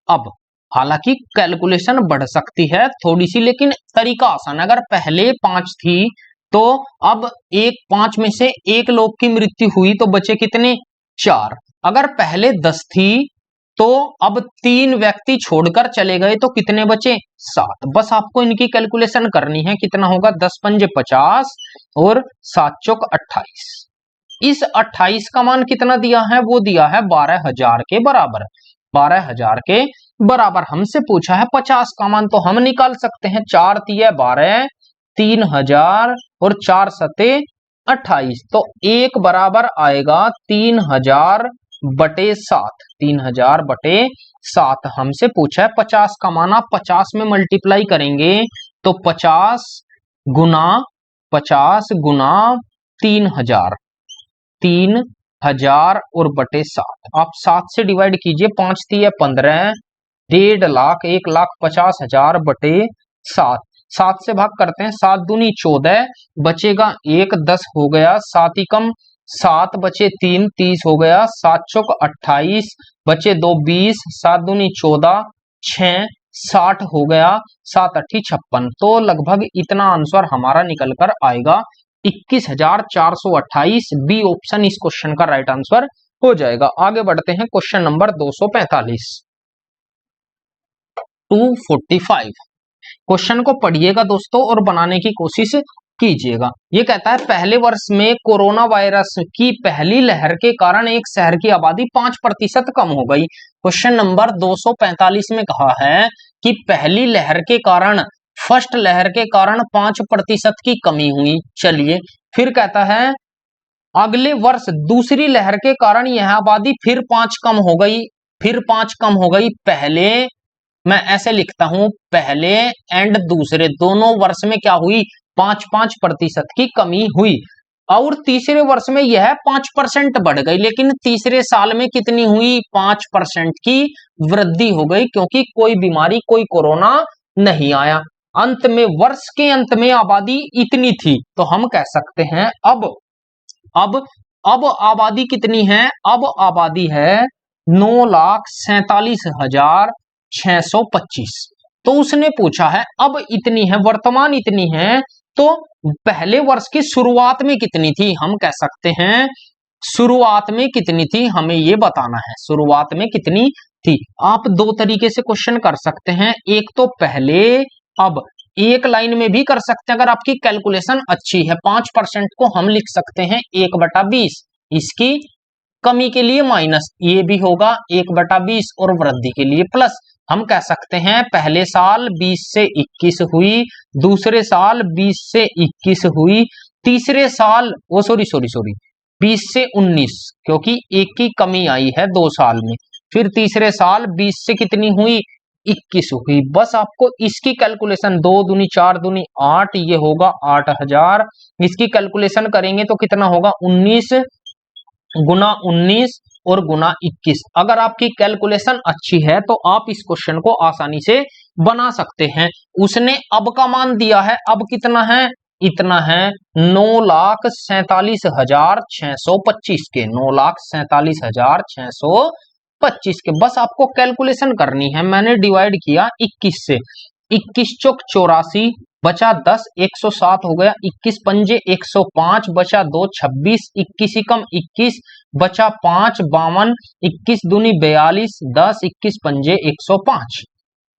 अब। हालांकि कैलकुलेशन बढ़ सकती है थोड़ी सी, लेकिन तरीका आसान। अगर पहले 5 थी तो अब 5 में से 1 लोग की मृत्यु हुई, तो बचे कितने, 4। अगर पहले 10 थी तो अब 3 व्यक्ति छोड़कर चले गए, तो कितने बचे, 7। बस आपको इनकी कैलकुलेशन करनी है, कितना होगा, 10 पंजे 50 और 7 चौक 28। इस 28 का मान कितना दिया है, वो दिया है 12,000 के बराबर। 12,000 के बराबर हमसे पूछा है 50 का मान, तो हम निकाल सकते हैं। 4 तिया 12, 3,000 और 4 सते 28, तो 1 बराबर आएगा 3,000 बटे 7। 3,000 बटे 7 हमसे पूछा है 50 का मान। आप 50 में मल्टीप्लाई करेंगे तो 50 गुना 3,000, 3,000 और बटे 7। आप 7 से डिवाइड कीजिए, 5 तिया 15, 1.5 लाख, 1,50,000 बटे 7। 7 से भाग करते हैं, 7 दूनी 14, बचेगा 1, 10 हो गया, 7 एकम 7 बचे 3, 30 हो गया, 7 चौक 28 बचे 2, 20, 7 दूनी 14, 6, 60 हो गया, 7 अट्ठी 56। तो लगभग इतना आंसर हमारा निकल कर आएगा, 21,428। बी ऑप्शन इस क्वेश्चन का राइट आंसर हो जाएगा। आगे बढ़ते हैं क्वेश्चन नंबर 245। 245 क्वेश्चन को पढ़िएगा दोस्तों और बनाने की कोशिश कीजिएगा। ये कहता है पहले वर्ष में कोरोना वायरस की पहली लहर के कारण एक शहर की आबादी 5% कम हो गई। क्वेश्चन नंबर 245 में कहा है कि पहली लहर के कारण, फर्स्ट लहर के कारण 5% की कमी हुई। चलिए फिर कहता है अगले वर्ष दूसरी लहर के कारण यह आबादी फिर 5 कम हो गई, फिर 5 कम हो गई। पहले मैं ऐसे लिखता हूं, पहले एंड दूसरे दोनों वर्ष में क्या हुई, 5-5% की कमी हुई। और तीसरे वर्ष में यह 5% बढ़ गई, लेकिन तीसरे साल में कितनी हुई, 5% की वृद्धि हो गई, क्योंकि कोई बीमारी, कोई कोरोना नहीं आया। अंत में, वर्ष के अंत में आबादी इतनी थी, तो हम कह सकते हैं अब आबादी कितनी है, अब आबादी है 9,47,625। तो उसने पूछा है अब इतनी है, वर्तमान इतनी है, तो पहले वर्ष की शुरुआत में कितनी थी, हम कह सकते हैं शुरुआत में कितनी थी, हमें ये बताना है शुरुआत में कितनी थी। आप दो तरीके से क्वेश्चन कर सकते हैं, एक तो पहले अब एक लाइन में भी कर सकते हैं। अगर आपकी कैलकुलेशन अच्छी है, 5% को हम लिख सकते हैं 1/20, इसकी कमी के लिए माइनस, ये भी होगा 1/20, और वृद्धि के लिए प्लस। हम कह सकते हैं पहले साल 20 से 21 हुई, दूसरे साल 20 से 21 हुई, तीसरे साल 20 से 19, क्योंकि एक की कमी आई है 2 साल में। फिर तीसरे साल 20 से कितनी हुई, 21 हुई। बस आपको इसकी कैलकुलेशन 2 दूनी 4 दूनी 8, ये होगा 8,000। इसकी कैलकुलेशन करेंगे तो कितना होगा, 19 गुना 19 और गुना 21। अगर आपकी कैलकुलेशन अच्छी है तो आप इस क्वेश्चन को आसानी से बना सकते हैं। उसने अब का मान दिया है, अब कितना है, इतना है 9,47,625 के, 9,47,625 के। बस आपको कैलकुलेशन करनी है। मैंने डिवाइड किया 21 से, 21 चौक 84, बचा 10, 107 हो गया, 21 पंजे 105, बचा 2 26, 21 एकम 21, बचा 5 52, 21 दूनी 42, 10 21 पंजे 105।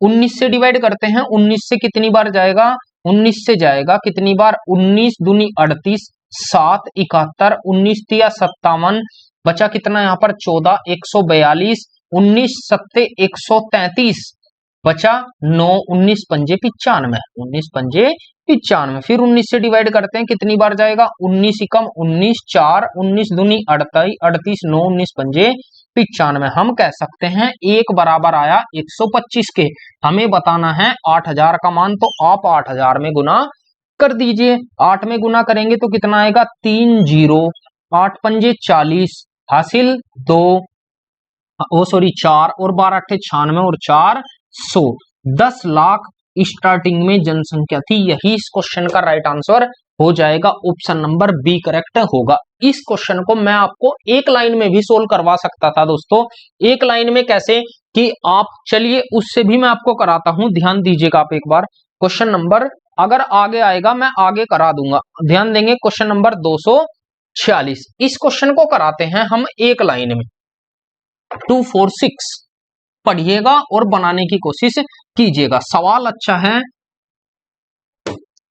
19 से डिवाइड करते हैं, 19 से कितनी बार जाएगा, 19 से जाएगा कितनी बार, 19 दूनी 38, 7 71, 19 तिया 57, बचा कितना यहाँ पर 14, 142, 19 सत्ते 133, बचा 9, 19 पंजे 95, 19 पंजे 95। फिर 19 से डिवाइड करते हैं, कितनी बार जाएगा, 19 एकम 19, 4, 19 दूनी 38, 38 9, 19 पंजे 95। हम कह सकते हैं एक बराबर आया 125 के। हमें बताना है 8,000 का मान, तो आप 8,000 में गुना कर दीजिए। 8 में गुना करेंगे तो कितना आएगा, 3 0, 8 पंजे 40, हासिल 2, 4, और 12 8 96 और 400। 10 लाख स्टार्टिंग में जनसंख्या थी। यही इस क्वेश्चन का राइट आंसर हो जाएगा, ऑप्शन नंबर बी करेक्ट होगा। इस क्वेश्चन को मैं आपको एक लाइन में भी सोल्व करवा सकता था दोस्तों। एक लाइन में कैसे, कि आप चलिए उससे भी मैं आपको कराता हूं, ध्यान दीजिएगा आप एक बार। क्वेश्चन नंबर अगर आगे आएगा मैं आगे करा दूंगा, ध्यान देंगे। क्वेश्चन नंबर 246, इस क्वेश्चन को कराते हैं हम एक लाइन में। 246 पढ़िएगा और बनाने की कोशिश कीजिएगा। सवाल अच्छा है।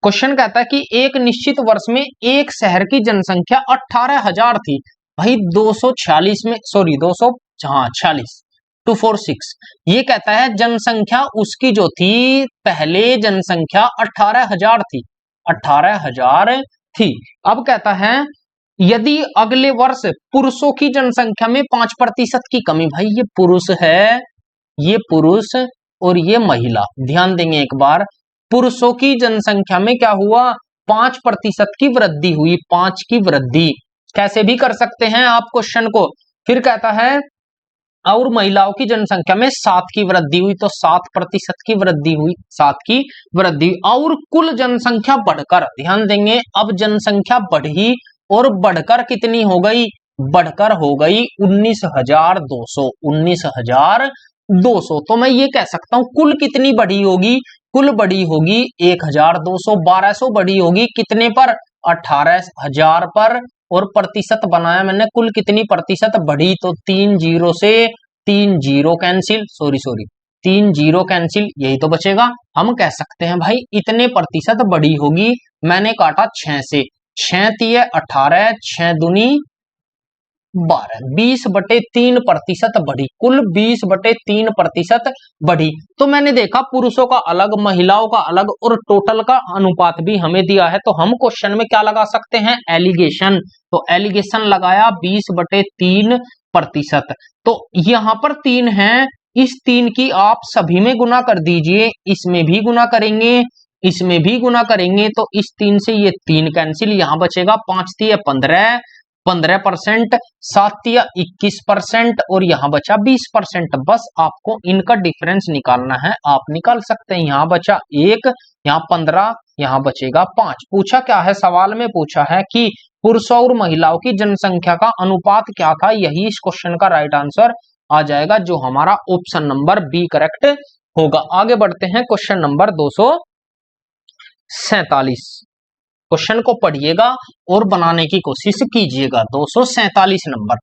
क्वेश्चन कहता है कि एक निश्चित वर्ष में एक शहर की जनसंख्या 18,000 थी। भाई 246 में, सॉरी 246, 246 ये कहता है जनसंख्या उसकी जो थी, पहले जनसंख्या 18,000 थी, 18,000 थी। अब कहता है यदि अगले वर्ष पुरुषों की जनसंख्या में 5% की कमी, भाई ये पुरुष है, ये पुरुष और ये महिला, ध्यान देंगे एक बार। पुरुषों की जनसंख्या में क्या हुआ, 5% की वृद्धि हुई, 5 की वृद्धि। कैसे भी कर सकते हैं आप क्वेश्चन को। फिर कहता है और महिलाओं की जनसंख्या में 7 की वृद्धि हुई, तो 7% की वृद्धि हुई, 7 की वृद्धि। और कुल जनसंख्या बढ़कर, ध्यान देंगे, अब जनसंख्या बढ़ी और बढ़कर कितनी हो गई, बढ़कर हो गई 19,200, 19,200। तो मैं ये कह सकता हूं कुल कितनी बढ़ी होगी, कुल बढ़ी होगी 1,200, 1200 बढ़ी होगी कितने पर, 18,000 पर। और प्रतिशत बनाया मैंने, कुल कितनी प्रतिशत बढ़ी, तो 3 0 से 3 0 कैंसिल, सॉरी 3 जीरो कैंसिल, यही तो बचेगा। हम कह सकते हैं भाई इतने प्रतिशत बड़ी होगी। मैंने काटा 6 से, 6 तिये 18, 6 दूनी 12, 20/3% बढ़ी, कुल 20/3% बढ़ी। तो मैंने देखा पुरुषों का अलग, महिलाओं का अलग और टोटल का अनुपात भी हमें दिया है। तो हम क्वेश्चन में क्या लगा सकते हैं, एलिगेशन। तो एलिगेशन लगाया 20/3%। तो यहां पर 3 है, इस 3 की आप सभी में गुना कर दीजिए, इसमें भी गुना करेंगे, इसमें भी गुना करेंगे, तो इस 3 से ये 3 कैंसिल, यहां बचेगा 5 तिये 15, 15%, 7 तिया 21% और यहां बचा 20%। बस आपको इनका डिफरेंस निकालना है, आप निकाल सकते हैं। यहां बचा 1, यहां 15, यहां बचेगा 5। पूछा क्या है, सवाल में पूछा है कि पुरुषों और महिलाओं की जनसंख्या का अनुपात क्या था। यही इस क्वेश्चन का राइट आंसर आ जाएगा, जो हमारा ऑप्शन नंबर बी करेक्ट होगा। आगे बढ़ते हैं, क्वेश्चन नंबर 247। क्वेश्चन को पढ़िएगा और बनाने की कोशिश कीजिएगा। 247 नंबर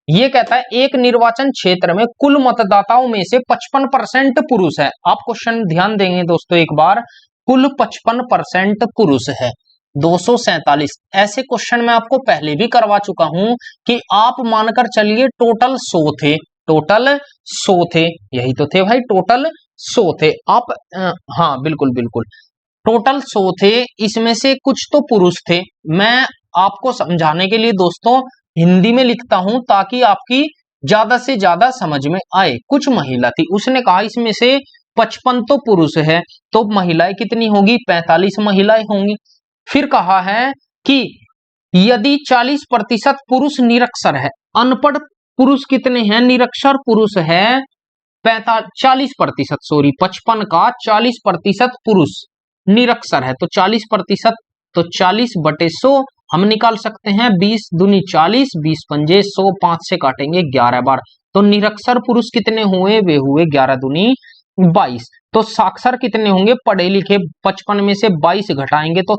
ये कहता है एक निर्वाचन क्षेत्र में कुल मतदाताओं में से 55% पुरुष है। आप क्वेश्चन ध्यान देंगे दोस्तों एक बार, कुल 55% पुरुष है। 247 ऐसे क्वेश्चन मैं आपको पहले भी करवा चुका हूं कि आप मानकर चलिए टोटल 100 थे, टोटल 100 थे, यही तो थे भाई, टोटल 100 थे आप। हाँ बिल्कुल बिल्कुल, टोटल 100 थे, इसमें से कुछ तो पुरुष थे। मैं आपको समझाने के लिए दोस्तों हिंदी में लिखता हूं ताकि आपकी ज्यादा से ज्यादा समझ में आए। कुछ महिला थी, उसने कहा इसमें से 55 तो पुरुष है, तो महिलाएं कितनी होगी, 45 महिलाएं होंगी। फिर कहा है कि यदि 40% पुरुष निरक्षर है, अनपढ़ पुरुष कितने हैं, निरक्षर पुरुष है 40%, सॉरी 55 का 40% पुरुष निरक्षर है, तो 40%, तो 40/100 हम निकाल सकते हैं। 20 दूनी 40, 20 पंजे 100, 5 से काटेंगे 11 बार, तो निरक्षर पुरुष कितने हुए, वे हुए 11 दूनी 22। तो साक्षर कितने होंगे, पढ़े लिखे 55 में से 22 घटाएंगे तो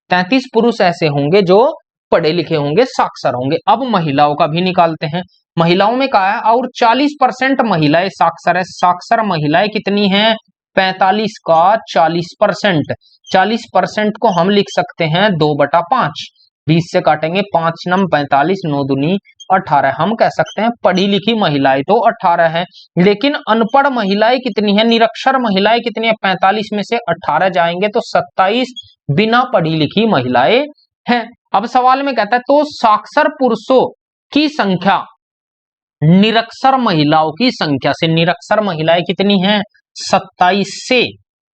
33 पुरुष ऐसे होंगे जो पढ़े लिखे होंगे, साक्षर होंगे। अब महिलाओं का भी निकालते हैं। महिलाओं में कहा है और 40% महिलाएं साक्षर है। साक्षर महिलाएं कितनी हैं, 45 का 40%, 40% को हम लिख सकते हैं 2/5, 20 से काटेंगे 5 नम 45, 9 दूनी 18। हम कह सकते हैं पढ़ी लिखी महिलाएं तो 18 है, लेकिन अनपढ़ महिलाएं कितनी है, निरक्षर महिलाएं कितनी है, 45 में से 18 जाएंगे तो 27 बिना पढ़ी लिखी महिलाएं हैं। अब सवाल में कहता है तो साक्षर पुरुषों की संख्या निरक्षर महिलाओं की संख्या से, निरक्षर महिलाएं कितनी हैं, 27 से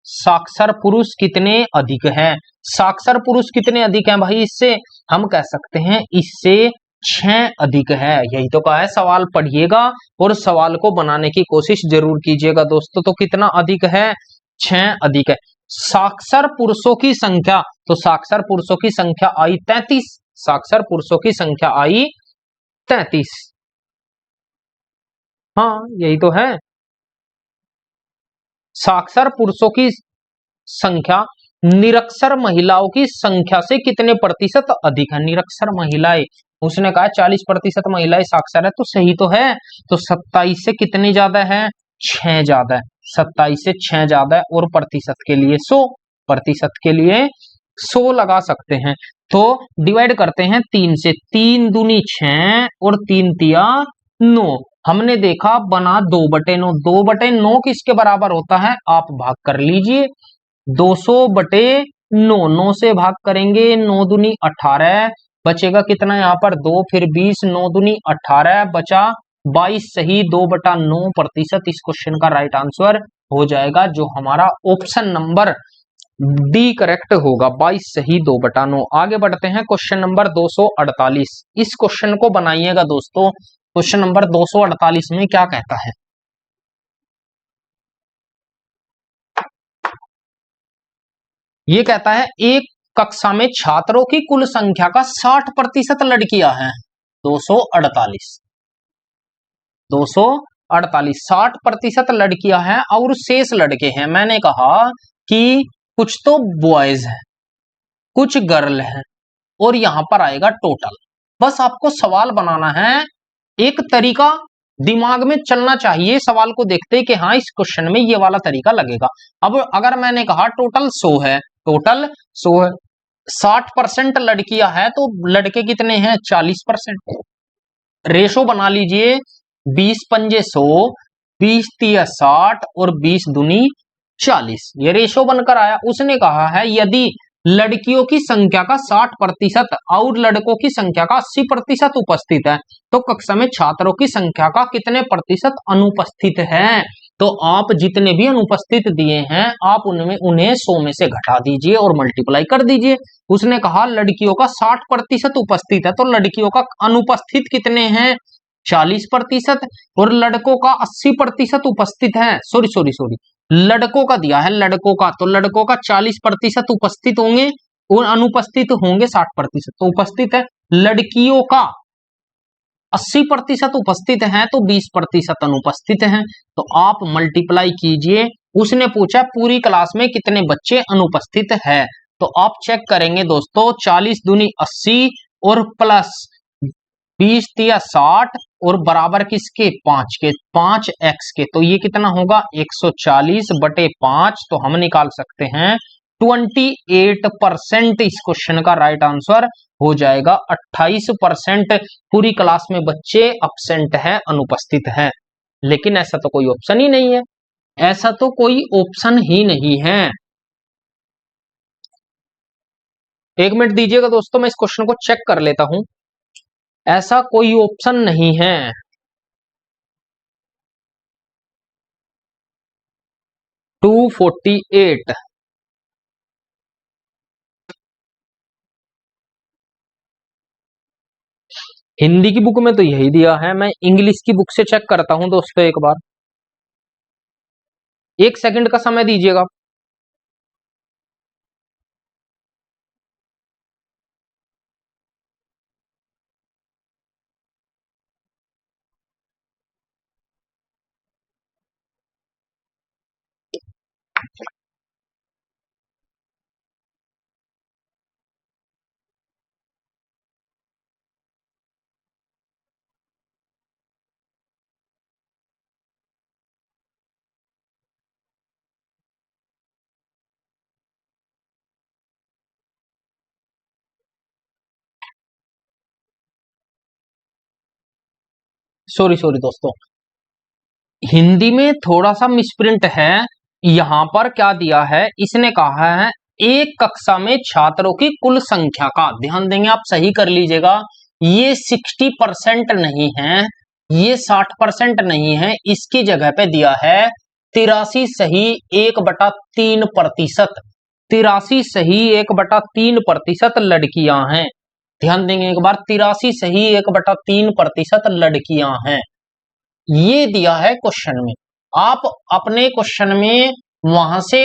साक्षर पुरुष कितने अधिक हैं, साक्षर पुरुष कितने अधिक हैं भाई, इससे हम कह सकते हैं इससे 6 अधिक है। यही तो कहा है, सवाल पढ़िएगा और सवाल को बनाने की कोशिश जरूर कीजिएगा दोस्तों। तो कितना अधिक है, 6 अधिक है। साक्षर पुरुषों की संख्या, तो साक्षर पुरुषों की संख्या आई 33, साक्षर पुरुषों की संख्या आई 33। हाँ यही तो है, साक्षर पुरुषों की संख्या निरक्षर महिलाओं की संख्या से कितने प्रतिशत अधिक है, निरक्षर महिलाएं, उसने कहा 40% महिलाएं साक्षर है, तो सही तो है। तो 27 से कितने ज्यादा है, 6 ज्यादा है, 27 से 6 ज्यादा है। और प्रतिशत के लिए 100, प्रतिशत के लिए 100 लगा सकते हैं। तो डिवाइड करते हैं 3 से, 3 दूनी 6 और 3 तिया 9। हमने देखा बना 2/9, 2/9 किसके बराबर होता है, आप भाग कर लीजिए, 200/9, 9 से भाग करेंगे, 9 दूनी 18, बचेगा कितना यहाँ पर 2, फिर 20, 9 दूनी 18, बचा 22, सही 2/9%। इस क्वेश्चन का राइट आंसर हो जाएगा, जो हमारा ऑप्शन नंबर डी करेक्ट होगा, 22 सही 2/9। आगे बढ़ते हैं, क्वेश्चन नंबर 248। इस क्वेश्चन को बनाइएगा दोस्तों। क्वेश्चन नंबर 248 में क्या कहता है, ये कहता है एक कक्षा में छात्रों की कुल संख्या का 60% लड़कियां हैं। 248 60% लड़कियां हैं और शेष लड़के हैं। मैंने कहा कि कुछ तो बॉयज हैं, कुछ गर्ल हैं, और यहां पर आएगा टोटल। बस आपको सवाल बनाना है, एक तरीका दिमाग में चलना चाहिए सवाल को देखते कि हाँ इस क्वेश्चन में ये वाला तरीका लगेगा। अब अगर मैंने कहा टोटल 100 है, टोटल 100 है, 60% लड़कियां हैं तो लड़के कितने हैं 40%। रेशो बना लीजिए 20 पंजे 100, 20 तिया 60 और 20 दूनी 40, ये रेशो बनकर आया। उसने कहा है यदि लड़कियों की संख्या का 60% और लड़कों की संख्या का 80% उपस्थित है तो कक्षा में छात्रों की संख्या का कितने प्रतिशत अनुपस्थित है। तो आप जितने भी अनुपस्थित दिए हैं आप उनमें उन्हें 100 में से घटा दीजिए और मल्टीप्लाई कर दीजिए। उसने कहा लड़कियों का 60% उपस्थित है तो लड़कियों का अनुपस्थित कितने हैं 40% और लड़कों का 80% उपस्थित है। सॉरी सॉरी सॉरी, लड़कों का दिया है, लड़कों का, तो लड़कों का 40% उपस्थित होंगे और अनुपस्थित होंगे 60%, तो उपस्थित है। लड़कियों का 80% उपस्थित हैं तो 20% अनुपस्थित हैं। तो आप मल्टीप्लाई कीजिए। उसने पूछा पूरी क्लास में कितने बच्चे अनुपस्थित है, तो आप चेक करेंगे दोस्तों 40 दूनी 80 और प्लस 20 तिया 60 और बराबर किसके 5 के, 5x के, तो ये कितना होगा 140 बटे 5। तो हम निकाल सकते हैं 28% इस क्वेश्चन का राइट आंसर हो जाएगा। 28% पूरी क्लास में बच्चे अब्सेंट हैं, अनुपस्थित हैं। लेकिन ऐसा तो कोई ऑप्शन ही नहीं है, ऐसा तो कोई ऑप्शन ही नहीं है। एक मिनट दीजिएगा दोस्तों, मैं इस क्वेश्चन को चेक कर लेता हूं। ऐसा कोई ऑप्शन नहीं है। टू 48 हिंदी की बुक में तो यही दिया है। मैं इंग्लिश की बुक से चेक करता हूं दोस्तों, एक बार 1 सेकंड का समय दीजिएगा। सॉरी सॉरी दोस्तों, हिंदी में थोड़ा सा मिसप्रिंट है। यहां पर क्या दिया है, इसने कहा है एक कक्षा में छात्रों की कुल संख्या का, ध्यान देंगे आप, सही कर लीजिएगा, ये 60% नहीं है, ये 60% नहीं है, इसकी जगह पे दिया है 83 सही 1/3%। 83 सही 1/3% लड़कियां हैं। ध्यान देंगे एक बार, 83 सही 1/3% लड़कियां हैं, ये दिया है क्वेश्चन में। आप अपने क्वेश्चन में वहां से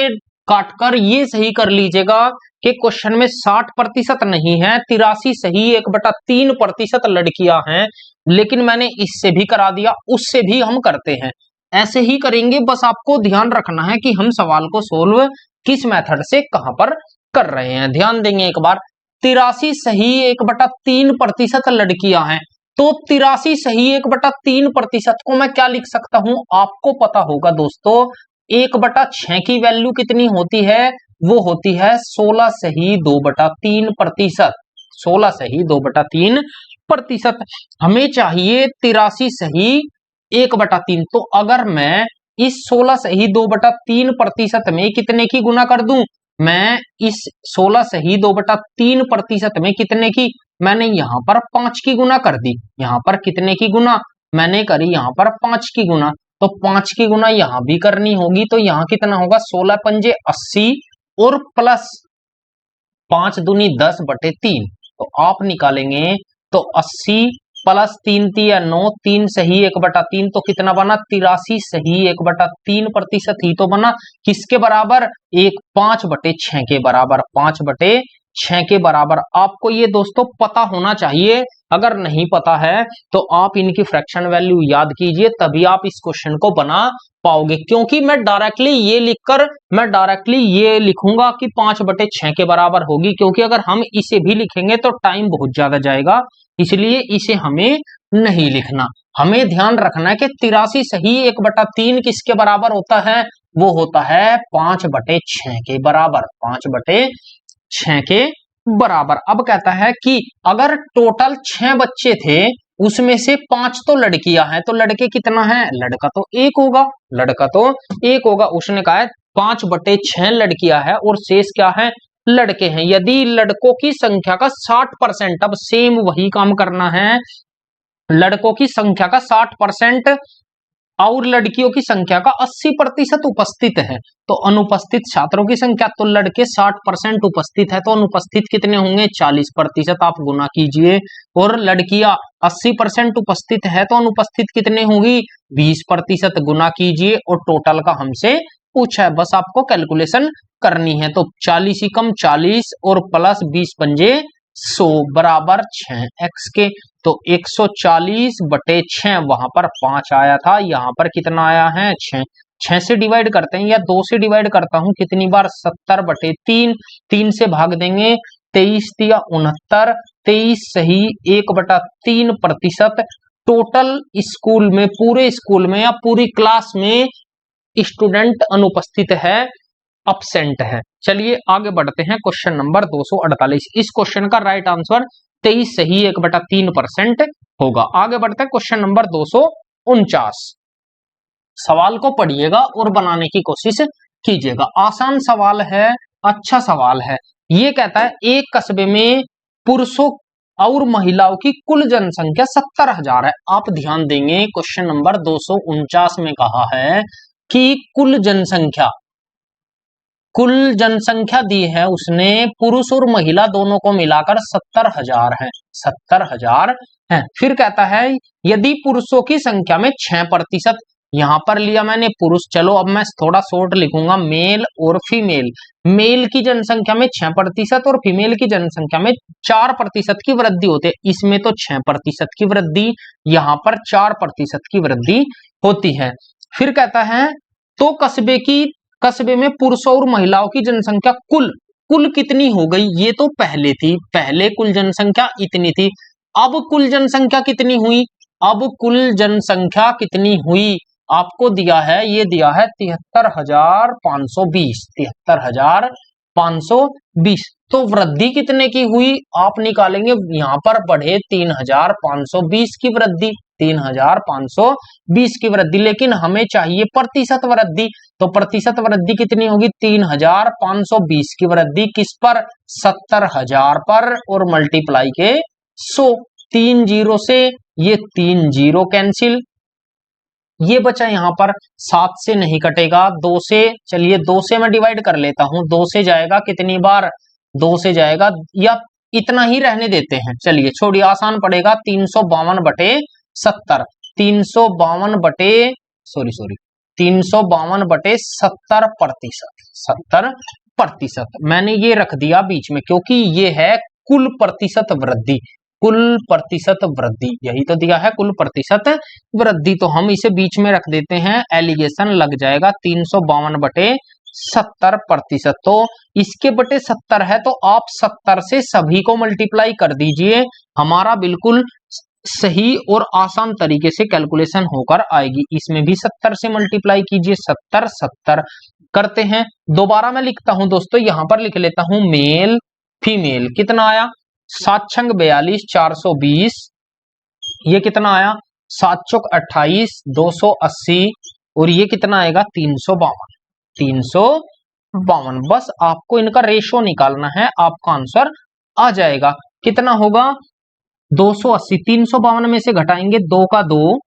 काटकर ये सही कर लीजिएगा कि क्वेश्चन में 60% नहीं है, 83 सही 1/3% लड़कियां हैं। लेकिन मैंने इससे भी करा दिया, उससे भी हम करते हैं, ऐसे ही करेंगे। बस आपको ध्यान रखना है कि हम सवाल को सोल्व किस मेथड से कहां पर कर रहे हैं। ध्यान देंगे एक बार, 83 सही 1/3% लड़कियां हैं, तो 83 सही 1/3% को मैं क्या लिख सकता हूं, आपको पता होगा दोस्तों, 1/6 की वैल्यू कितनी होती है, वो होती है 16 सही 2/3%। 16 सही 2/3%। हमें चाहिए 83 सही 1/3। तो अगर मैं इस 16 सही 2/3% में कितने की गुना कर दूं, मैं इस 16 सही 2/3% में कितने की, मैंने यहां पर 5 की गुना कर दी। यहां पर कितने की गुना मैंने करी, यहां पर 5 की गुना, तो 5 की गुना यहां भी करनी होगी। तो यहां कितना होगा 16 पंजे 80 और प्लस 5 दूनी 10/3। तो आप निकालेंगे तो 80 प्लस 3 तिया 9, 3 सही 1/3, तो कितना बना 83 सही 1/3% ही तो बना। किसके बराबर, 5/6 के बराबर, 5/6 6 के बराबर। आपको ये दोस्तों पता होना चाहिए, अगर नहीं पता है तो आप इनकी फ्रैक्शन वैल्यू याद कीजिए, तभी आप इस क्वेश्चन को बना पाओगे। क्योंकि मैं डायरेक्टली ये लिखूंगा कि 5/6 के बराबर होगी, क्योंकि अगर हम इसे भी लिखेंगे तो टाइम बहुत ज्यादा जाएगा, इसलिए इसे हमें नहीं लिखना। हमें ध्यान रखना है कि 83 सही 1/3 किसके बराबर होता है, वो होता है 5/6 के बराबर, 5/6 के बराबर। अब कहता है कि अगर टोटल 6 बच्चे थे, उसमें से 5 तो लड़कियां हैं, तो लड़के कितना है, लड़का तो 1 होगा, लड़का तो 1 होगा। उसने कहा है 5/6 लड़कियां हैं और शेष क्या है, लड़के हैं। यदि लड़कों की संख्या का 60%, अब सेम वही काम करना है, लड़कों की संख्या का 60% और लड़कियों की संख्या का 80% उपस्थित है, तो अनुपस्थित छात्रों की संख्या, तो लड़के 60% उपस्थित है तो अनुपस्थित कितने होंगे, 40%। आप गुना कीजिए। और लड़कियां 80% उपस्थित है तो अनुपस्थित कितने होंगी, 20%। गुना कीजिए और टोटल का हमसे पूछा है, बस आपको कैलकुलेशन करनी है। तो 40 ही कम 40 और प्लस 20 पंजे 100 बराबर 6x के। तो 140/6, वहां पर 5 आया था, यहाँ पर कितना आया है 6। 6 से डिवाइड करते हैं या 2 से डिवाइड करता हूं, कितनी बार 70/3, 3 से भाग देंगे, 23 या 69, 23 सही 1/3%। टोटल स्कूल में, पूरे स्कूल में या पूरी क्लास में स्टूडेंट अनुपस्थित है, अब्सेंट है। चलिए आगे बढ़ते हैं, क्वेश्चन नंबर 248। इस क्वेश्चन का राइट आंसर 23 सही 1/3% होगा। आगे बढ़ते हैं, क्वेश्चन नंबर 249। सवाल को पढ़िएगा और बनाने की कोशिश कीजिएगा। आसान सवाल है, अच्छा सवाल है। ये कहता है एक कस्बे में पुरुषों और महिलाओं की कुल जनसंख्या 70,000 है। आप ध्यान देंगे, क्वेश्चन नंबर 249 में कहा है कि कुल जनसंख्या दी है उसने, पुरुष और महिला दोनों को मिलाकर 70,000 है, 70,000 है। फिर कहता है यदि पुरुषों की संख्या में 6%, यहां पर लिया मैंने पुरुष, चलो अब मैं थोड़ा शॉर्ट लिखूंगा, मेल और फीमेल। मेल की जनसंख्या में 6% और फीमेल की जनसंख्या में 4% की वृद्धि होती है। इसमें तो 6% की वृद्धि, यहां पर 4% की वृद्धि होती है। फिर कहता है तो कस्बे में पुरुषों और महिलाओं की जनसंख्या कुल कितनी हो गई, ये तो पहले थी, पहले कुल जनसंख्या इतनी थी। अब कुल जनसंख्या कितनी हुई, अब कुल जनसंख्या कितनी हुई, आपको दिया है, ये दिया है 73,520, 73,520। तो वृद्धि कितने की हुई, आप निकालेंगे, यहां पर बढ़े 3,520 की वृद्धि, 3,520 की वृद्धि। लेकिन हमें चाहिए प्रतिशत वृद्धि, तो प्रतिशत वृद्धि कितनी होगी, 3,520 की वृद्धि किस पर, 70,000 पर, और मल्टीप्लाई के 100। 3 जीरो से ये 3 जीरो कैंसिल, ये बचा यहां पर 7 से नहीं कटेगा, 2 से, चलिए 2 से मैं डिवाइड कर लेता हूं, 2 से जाएगा कितनी बार, 2 से जाएगा, या इतना ही रहने देते हैं, चलिए छोड़िए, आसान पड़ेगा। 352/70, 352/70%, 70%। मैंने ये रख दिया बीच में, क्योंकि ये है कुल प्रतिशत वृद्धि, कुल प्रतिशत वृद्धि, यही तो दिया है कुल प्रतिशत वृद्धि, तो हम इसे बीच में रख देते हैं, एलिगेशन लग जाएगा 352/70%। तो इसके बटे 70 है, तो आप 70 से सभी को मल्टीप्लाई कर दीजिए, हमारा बिल्कुल सही और आसान तरीके से कैलकुलेशन होकर आएगी। इसमें भी 70 से मल्टीप्लाई कीजिए, 70 70 करते हैं। दोबारा मैं लिखता हूं दोस्तों, यहां पर लिख लेता हूं मेल फीमेल, कितना आया 7 छंग 42, 420, ये कितना आया 7 चौक 28, 280, और ये कितना आएगा 352। बस आपको इनका रेशो निकालना है, आपका आंसर आ जाएगा। कितना होगा 280, 352 में से घटाएंगे 2 का 2,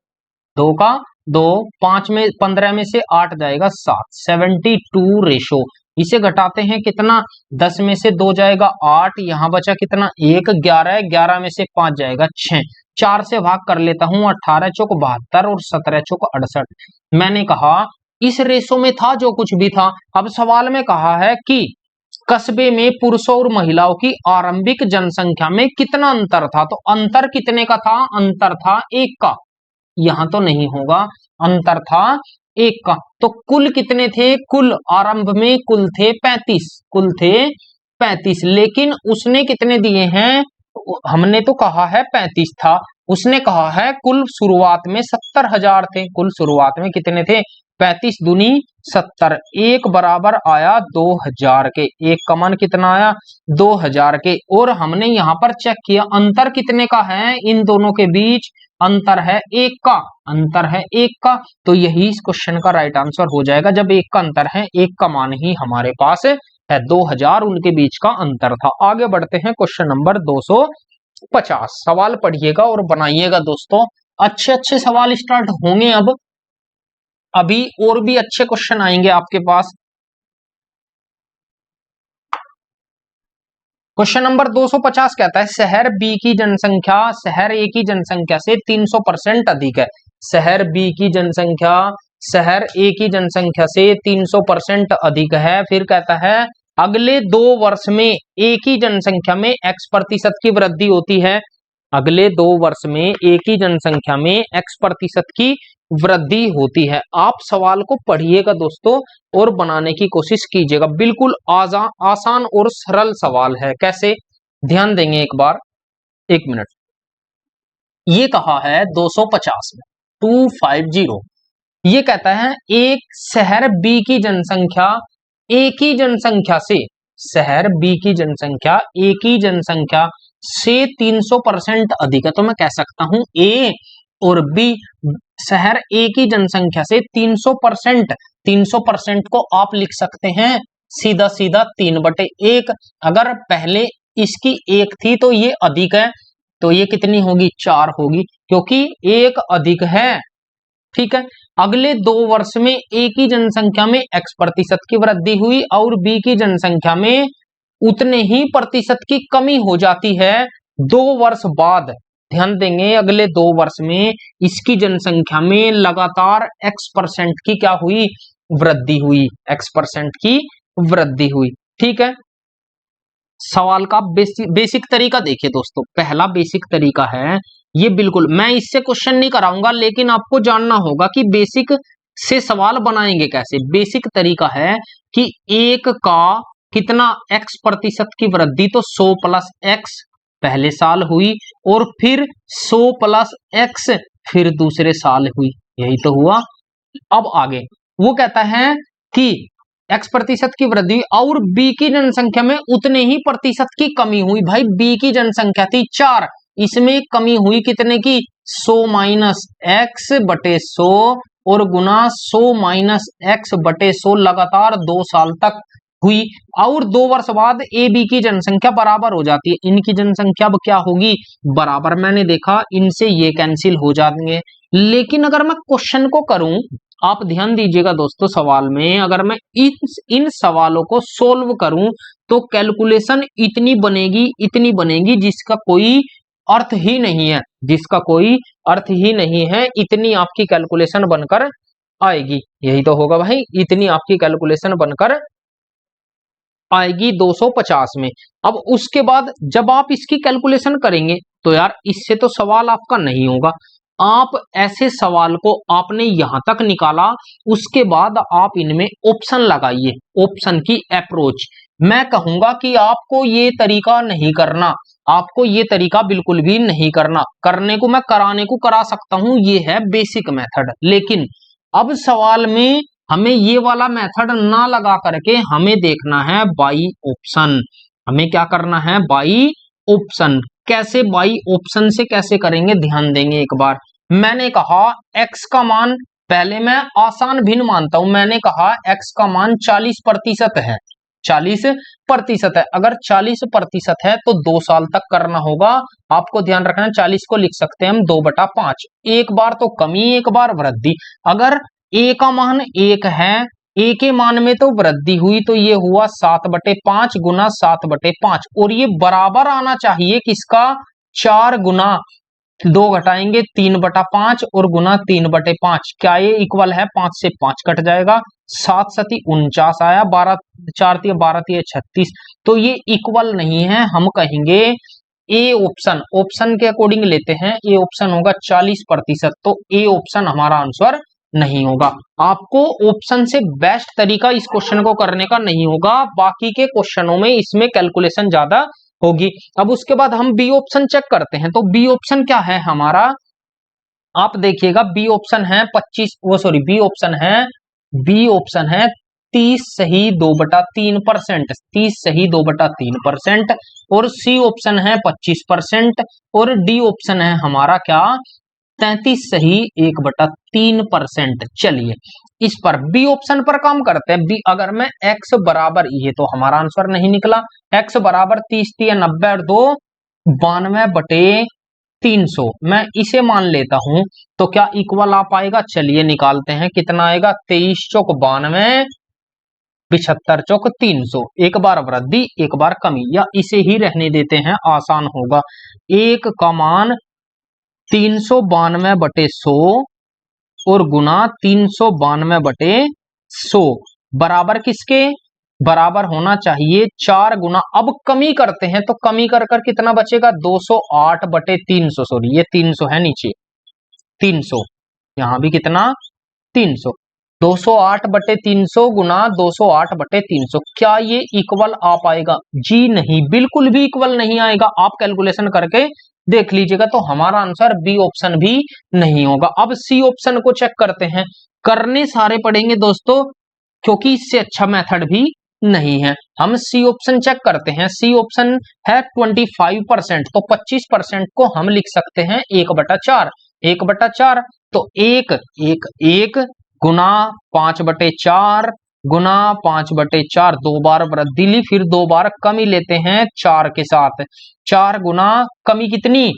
2 का 2, 5 में 15 में से 8 जाएगा 7, 72 रेशो। इसे घटाते हैं कितना, 10 में से 2 जाएगा 8, यहां बचा कितना 1, 11, 11 में से 5 जाएगा 6, 4 से भाग कर लेता हूं, 18 चौक 72 और 17 चौक 68। मैंने कहा इस रेशो में था जो कुछ भी था। अब सवाल में कहा है कि कस्बे में पुरुषों और महिलाओं की आरंभिक जनसंख्या में कितना अंतर था? तो अंतर कितने का था? अंतर था 1 का। यहां तो नहीं होगा, अंतर था 1 का। तो कुल कितने थे? कुल आरंभ में कुल थे 35, कुल थे 35, लेकिन उसने कितने दिए हैं? हमने तो कहा है 35 था, उसने कहा है कुल शुरुआत में 70,000 थे। कुल शुरुआत में कितने थे? 35 दूनी 70, एक बराबर आया 2000 के। एक का मान कितना आया? 2000 के। और हमने यहां पर चेक किया अंतर कितने का है इन दोनों के बीच? अंतर है 1 का, अंतर है 1 का। तो यही इस क्वेश्चन का राइट आंसर हो जाएगा। जब 1 का अंतर है, 1 का मान ही हमारे पास है, 2000 उनके बीच का अंतर था। आगे बढ़ते हैं क्वेश्चन नंबर 250। सवाल पढ़िएगा और बनाइएगा दोस्तों। अच्छे अच्छे सवाल स्टार्ट होंगे अब, अभी और भी अच्छे क्वेश्चन आएंगे आपके पास। क्वेश्चन नंबर 250 कहता है शहर बी की जनसंख्या शहर ए की जनसंख्या से 300% अधिक है। शहर बी की जनसंख्या शहर ए की जनसंख्या से 300% अधिक है। फिर कहता है अगले 2 वर्ष में ए की जनसंख्या में x% की वृद्धि होती है। अगले 2 वर्ष में ए की जनसंख्या में x% की वृद्धि होती है। आप सवाल को पढ़िएगा दोस्तों और बनाने की कोशिश कीजिएगा। बिल्कुल आसान और सरल सवाल है। कैसे? ध्यान देंगे एक बार, 1 मिनट। ये कहा है 250 में 250, ये कहता है एक शहर बी की जनसंख्या ए की जनसंख्या से, शहर बी की जनसंख्या ए की जनसंख्या से 300% अधिक है। तो मैं कह सकता हूं ए और बी, शहर ए की जनसंख्या से 300%, 300% को आप लिख सकते हैं सीधा सीधा 3/1। अगर पहले इसकी 1 थी तो ये अधिक है, तो ये कितनी होगी? 4 होगी, क्योंकि 1 अधिक है। ठीक है। अगले 2 वर्ष में ए की जनसंख्या में x% की वृद्धि हुई और बी की जनसंख्या में उतने ही प्रतिशत की कमी हो जाती है 2 वर्ष बाद। ध्यान देंगे, अगले 2 वर्ष में इसकी जनसंख्या में लगातार x% की क्या हुई? वृद्धि हुई, x% की वृद्धि हुई। ठीक है। सवाल का बेसिक तरीका देखिए दोस्तों। पहला बेसिक तरीका है ये, बिल्कुल मैं इससे क्वेश्चन नहीं कराऊंगा, लेकिन आपको जानना होगा कि बेसिक से सवाल बनाएंगे कैसे। बेसिक तरीका है कि 1 का कितना x% की वृद्धि, तो 100 प्लस x पहले साल हुई और फिर 100 प्लस x फिर दूसरे साल हुई, यही तो हुआ। अब आगे वो कहता है कि x% की वृद्धि और b की जनसंख्या में उतने ही प्रतिशत की कमी हुई। भाई b की जनसंख्या थी 4, इसमें कमी हुई कितने की? 100 माइनस एक्स बटे 100 और गुना 100 माइनस एक्स बटे 100 लगातार 2 साल तक हुई। और 2 वर्ष बाद ए बी की जनसंख्या बराबर हो जाती है। इनकी जनसंख्या अब क्या होगी? बराबर। मैंने देखा इनसे ये कैंसिल हो जाएंगे। लेकिन अगर मैं क्वेश्चन को करूं, आप ध्यान दीजिएगा दोस्तों, सवाल में अगर मैं इन सवालों को सोल्व करूं तो कैलकुलेशन इतनी बनेगी जिसका कोई अर्थ ही नहीं है, जिसका कोई अर्थ ही नहीं है। इतनी आपकी कैलकुलेशन बनकर आएगी, यही तो होगा भाई, इतनी आपकी कैलकुलेशन बनकर आएगी 250 में। अब उसके बाद जब आप इसकी कैलकुलेशन करेंगे तो यार इससे तो सवाल आपका नहीं होगा। आप ऐसे सवाल को आपने यहां तक निकाला, उसके बाद आप इनमें ऑप्शन लगाइए, ऑप्शन की अप्रोच। मैं कहूंगा कि आपको ये तरीका नहीं करना, आपको ये तरीका बिल्कुल भी नहीं करना। करने को मैं कराने को करा सकता हूं, ये है बेसिक मेथड। लेकिन अब सवाल में हमें ये वाला मेथड ना लगा करके हमें देखना है बाई ऑप्शन। हमें क्या करना है? By option. कैसे बाई ऑप्शन से कैसे करेंगे? ध्यान देंगे एक बार। मैंने कहा x का मान, पहले मैं आसान भिन्न मानता हूं, मैंने कहा x का मान 40% है, 40% है। अगर 40% है तो 2 साल तक करना होगा। आपको ध्यान रखना है 40 को लिख सकते हैं हम 2/5, एक बार तो कमी एक बार वृद्धि। अगर a का मान 1 है, a के मान में तो वृद्धि हुई, तो ये हुआ 7/5 गुना 7/5, और ये बराबर आना चाहिए किसका? 4 गुना 2 घटाएंगे 3/5 और गुना 3/5, क्या ये इक्वल है? 5 से 5 कट जाएगा, 7 सती 49 आया, 12 4 तिया 12 तिया 36, तो ये इक्वल नहीं है। हम कहेंगे ए ऑप्शन, ऑप्शन के अकॉर्डिंग लेते हैं, ए ऑप्शन होगा 40%, तो ए ऑप्शन हमारा आंसर नहीं होगा। आपको ऑप्शन से बेस्ट तरीका इस क्वेश्चन को करने का नहीं होगा, बाकी के क्वेश्चनों में इसमें कैलकुलेशन ज्यादा होगी। अब उसके बाद हम बी ऑप्शन चेक करते हैं, तो बी ऑप्शन क्या है हमारा, आप देखिएगा बी ऑप्शन है 25, वो सॉरी बी ऑप्शन है, बी ऑप्शन है 30 सही 2/3%, 30 सही 2/3%, और सी ऑप्शन है 25%, और डी ऑप्शन है हमारा क्या, 33 सही 1/3%। चलिए इस पर बी ऑप्शन पर काम करते हैं। बी अगर मैं एक्स बराबर, ये तो हमारा आंसर नहीं निकला, एक्स बराबर 30 तिया 90 और 2 92/300, मैं इसे मान लेता हूं, तो क्या इक्वल आ पाएगा? चलिए निकालते हैं, कितना आएगा, 23 चौक 92, 75 चौक 300, एक बार वृद्धि एक बार कमी, या इसे ही रहने देते हैं, आसान होगा। एक का मान 392/100 और गुना 392/100 बराबर किसके बराबर होना चाहिए, 4 गुना, अब कमी करते हैं, तो कमी कर कर कितना बचेगा, 208/300, सॉरी ये 300 है नीचे, 300, यहां भी कितना 300, 208/300 गुना 208/300, क्या ये इक्वल आ पाएगा? जी नहीं, बिल्कुल भी इक्वल नहीं आएगा। आप कैलकुलेशन करके देख लीजिएगा, तो हमारा आंसर बी ऑप्शन भी नहीं होगा। अब सी ऑप्शन को चेक करते हैं, करने सारे पड़ेंगे दोस्तों, क्योंकि इससे अच्छा मेथड भी नहीं है। हम सी ऑप्शन चेक करते हैं, सी ऑप्शन है 25%, तो 25% को हम लिख सकते हैं 1/4, 1/4, तो 1 गुना 5/4 गुना 5/4, 2 बार वृद्धि ली, फिर 2 बार कमी लेते हैं 4 के साथ, 4 गुना कमी कितनी,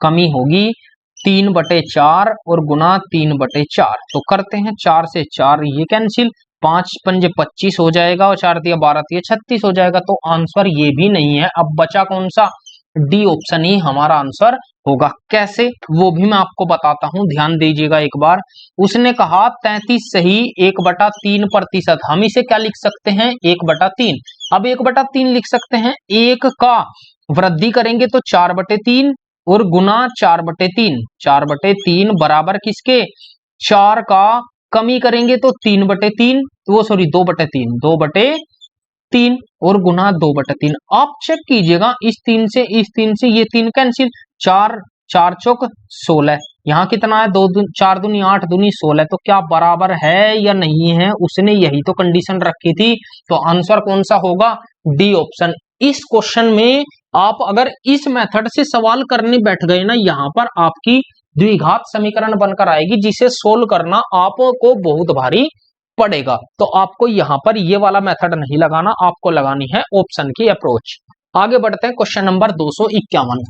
कमी होगी 3/4 और गुना 3/4, तो करते हैं 4 से 4 ये कैंसिल, 5 पंजे 25 हो जाएगा, और 4 दिया 12 तिया 36 हो जाएगा, तो आंसर ये भी नहीं है। अब बचा कौन सा, डी ऑप्शन ही हमारा आंसर होगा। कैसे, वो भी मैं आपको बताता हूं, ध्यान दीजिएगा एक बार। उसने कहा 33 सही 1/3%, हम इसे क्या लिख सकते हैं, 1/3। अब 1/3 लिख सकते हैं, 1 का वृद्धि करेंगे तो 4/3 और गुना 4/3, 4/3 बराबर किसके, 4 का कमी करेंगे तो 3/3, वो सॉरी 2/3, 2/3 और गुना 2/3। आप चेक कीजिएगा, इस 3 से इस 3 से ये 3 कैंसिल, 4 4 चौक 16, यहाँ कितना है, 2 4 दूनी 8 दूनी 16, तो क्या बराबर है या नहीं है, उसने यही तो कंडीशन रखी थी, तो आंसर कौन सा होगा, डी ऑप्शन। इस क्वेश्चन में आप अगर इस मेथड से सवाल करने बैठ गए ना, यहां पर आपकी द्विघात समीकरण बनकर आएगी, जिसे सोल्व करना आपको बहुत भारी पड़ेगा। तो आपको यहां पर ये वाला मेथड नहीं लगाना, आपको लगानी है ऑप्शन की अप्रोच। आगे बढ़ते हैं, क्वेश्चन नंबर 251।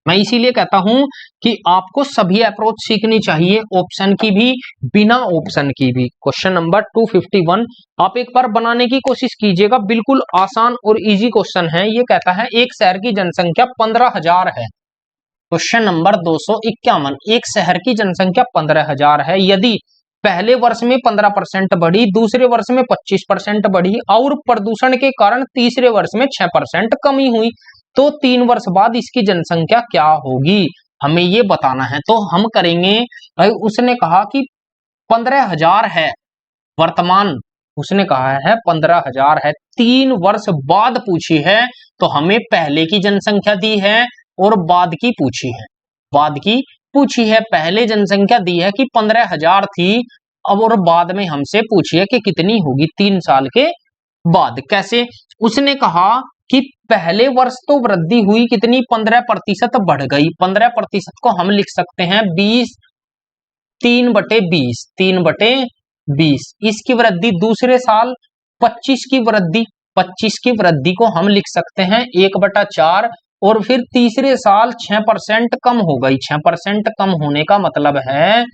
मैं इसीलिए कहता हूं कि आपको सभी अप्रोच सीखनी चाहिए, ऑप्शन की भी बिना ऑप्शन की भी। क्वेश्चन नंबर 251 आप एक बार बनाने की कोशिश कीजिएगा, बिल्कुल आसान और इजी क्वेश्चन है। ये कहता है एक शहर की जनसंख्या 15,000 है। क्वेश्चन नंबर 251, एक शहर की जनसंख्या 15,000 है, यदि पहले वर्ष में 15% बढ़ी, दूसरे वर्ष में 25% बढ़ी और प्रदूषण के कारण तीसरे वर्ष में 6% कमी हुई, तो 3 वर्ष बाद इसकी जनसंख्या क्या होगी, हमें ये बताना है। तो हम करेंगे, भाई उसने कहा कि 15,000 है वर्तमान, उसने कहा है 15,000 है, 3 वर्ष बाद पूछी है, तो हमें पहले की जनसंख्या दी है और बाद की पूछी है, बाद की पूछी है। पहले जनसंख्या दी है कि 15,000 थी, अब और बाद में हमसे पूछी है कि कितनी होगी 3 साल के बाद। कैसे, उसने कहा कि पहले वर्ष तो वृद्धि हुई कितनी, 15% बढ़ गई, 15% को हम लिख सकते हैं 20, 3/20, 3/20। इसकी वृद्धि दूसरे साल 25 की वृद्धि, 25 की वृद्धि को हम लिख सकते हैं 1/4, और फिर तीसरे साल 6% कम हो गई, 6% कम होने का मतलब है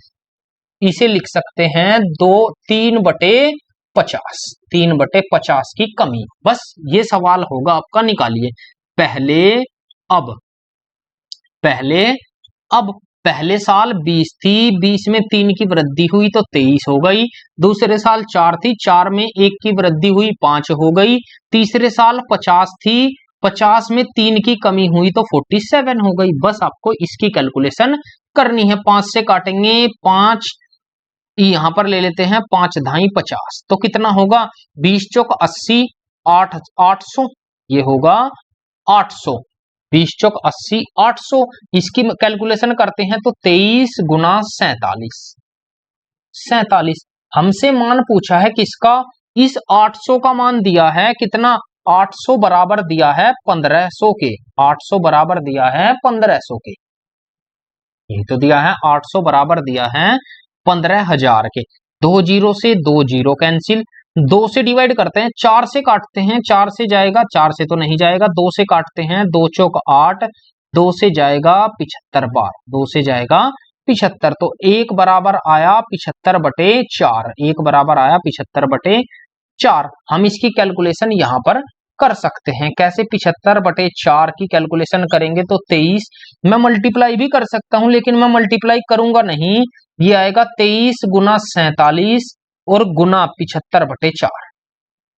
इसे लिख सकते हैं 3/50, 3/50 की कमी। बस ये सवाल होगा आपका, निकालिए। पहले अब पहले अब पहले साल 20 थी, 20 में 3 की वृद्धि हुई तो 23 हो गई। दूसरे साल 4 थी, 4 में 1 की वृद्धि हुई 5 हो गई। तीसरे साल 50 थी, 50 में 3 की कमी हुई तो 47 हो गई। बस आपको इसकी कैलकुलेशन करनी है। 5 से काटेंगे, 5 यहां पर ले लेते हैं, 5 धाई 50 तो कितना होगा, 20 चौक 80, 800 ये होगा 800। 20 चौक 80, 800 इसकी कैलकुलेशन करते हैं तो 23 गुना 47 हमसे मान पूछा है किसका, इस 800 का मान दिया है कितना, 800 बराबर दिया है 1500 के, 800 बराबर दिया है 1500 के, ये तो दिया है 800 बराबर दिया है 15,000 के। 2 जीरो से 2 जीरो कैंसिल, 2 से डिवाइड करते हैं, 4 से काटते हैं, 4 से जाएगा, 4 से तो नहीं जाएगा, 2 से काटते हैं, 2 चौक 8, 2 से जाएगा 75 बार, 2 से जाएगा 75 तो 1 बराबर आया 75/4, 1 बराबर आया 75/4। हम इसकी कैलकुलेशन यहां पर कर सकते हैं। कैसे 75/4 की कैलकुलेशन करेंगे तो 23, मैं मल्टीप्लाई भी कर सकता हूं लेकिन मैं मल्टीप्लाई करूंगा नहीं, ये आएगा 23 गुना 47 और गुना 75/4,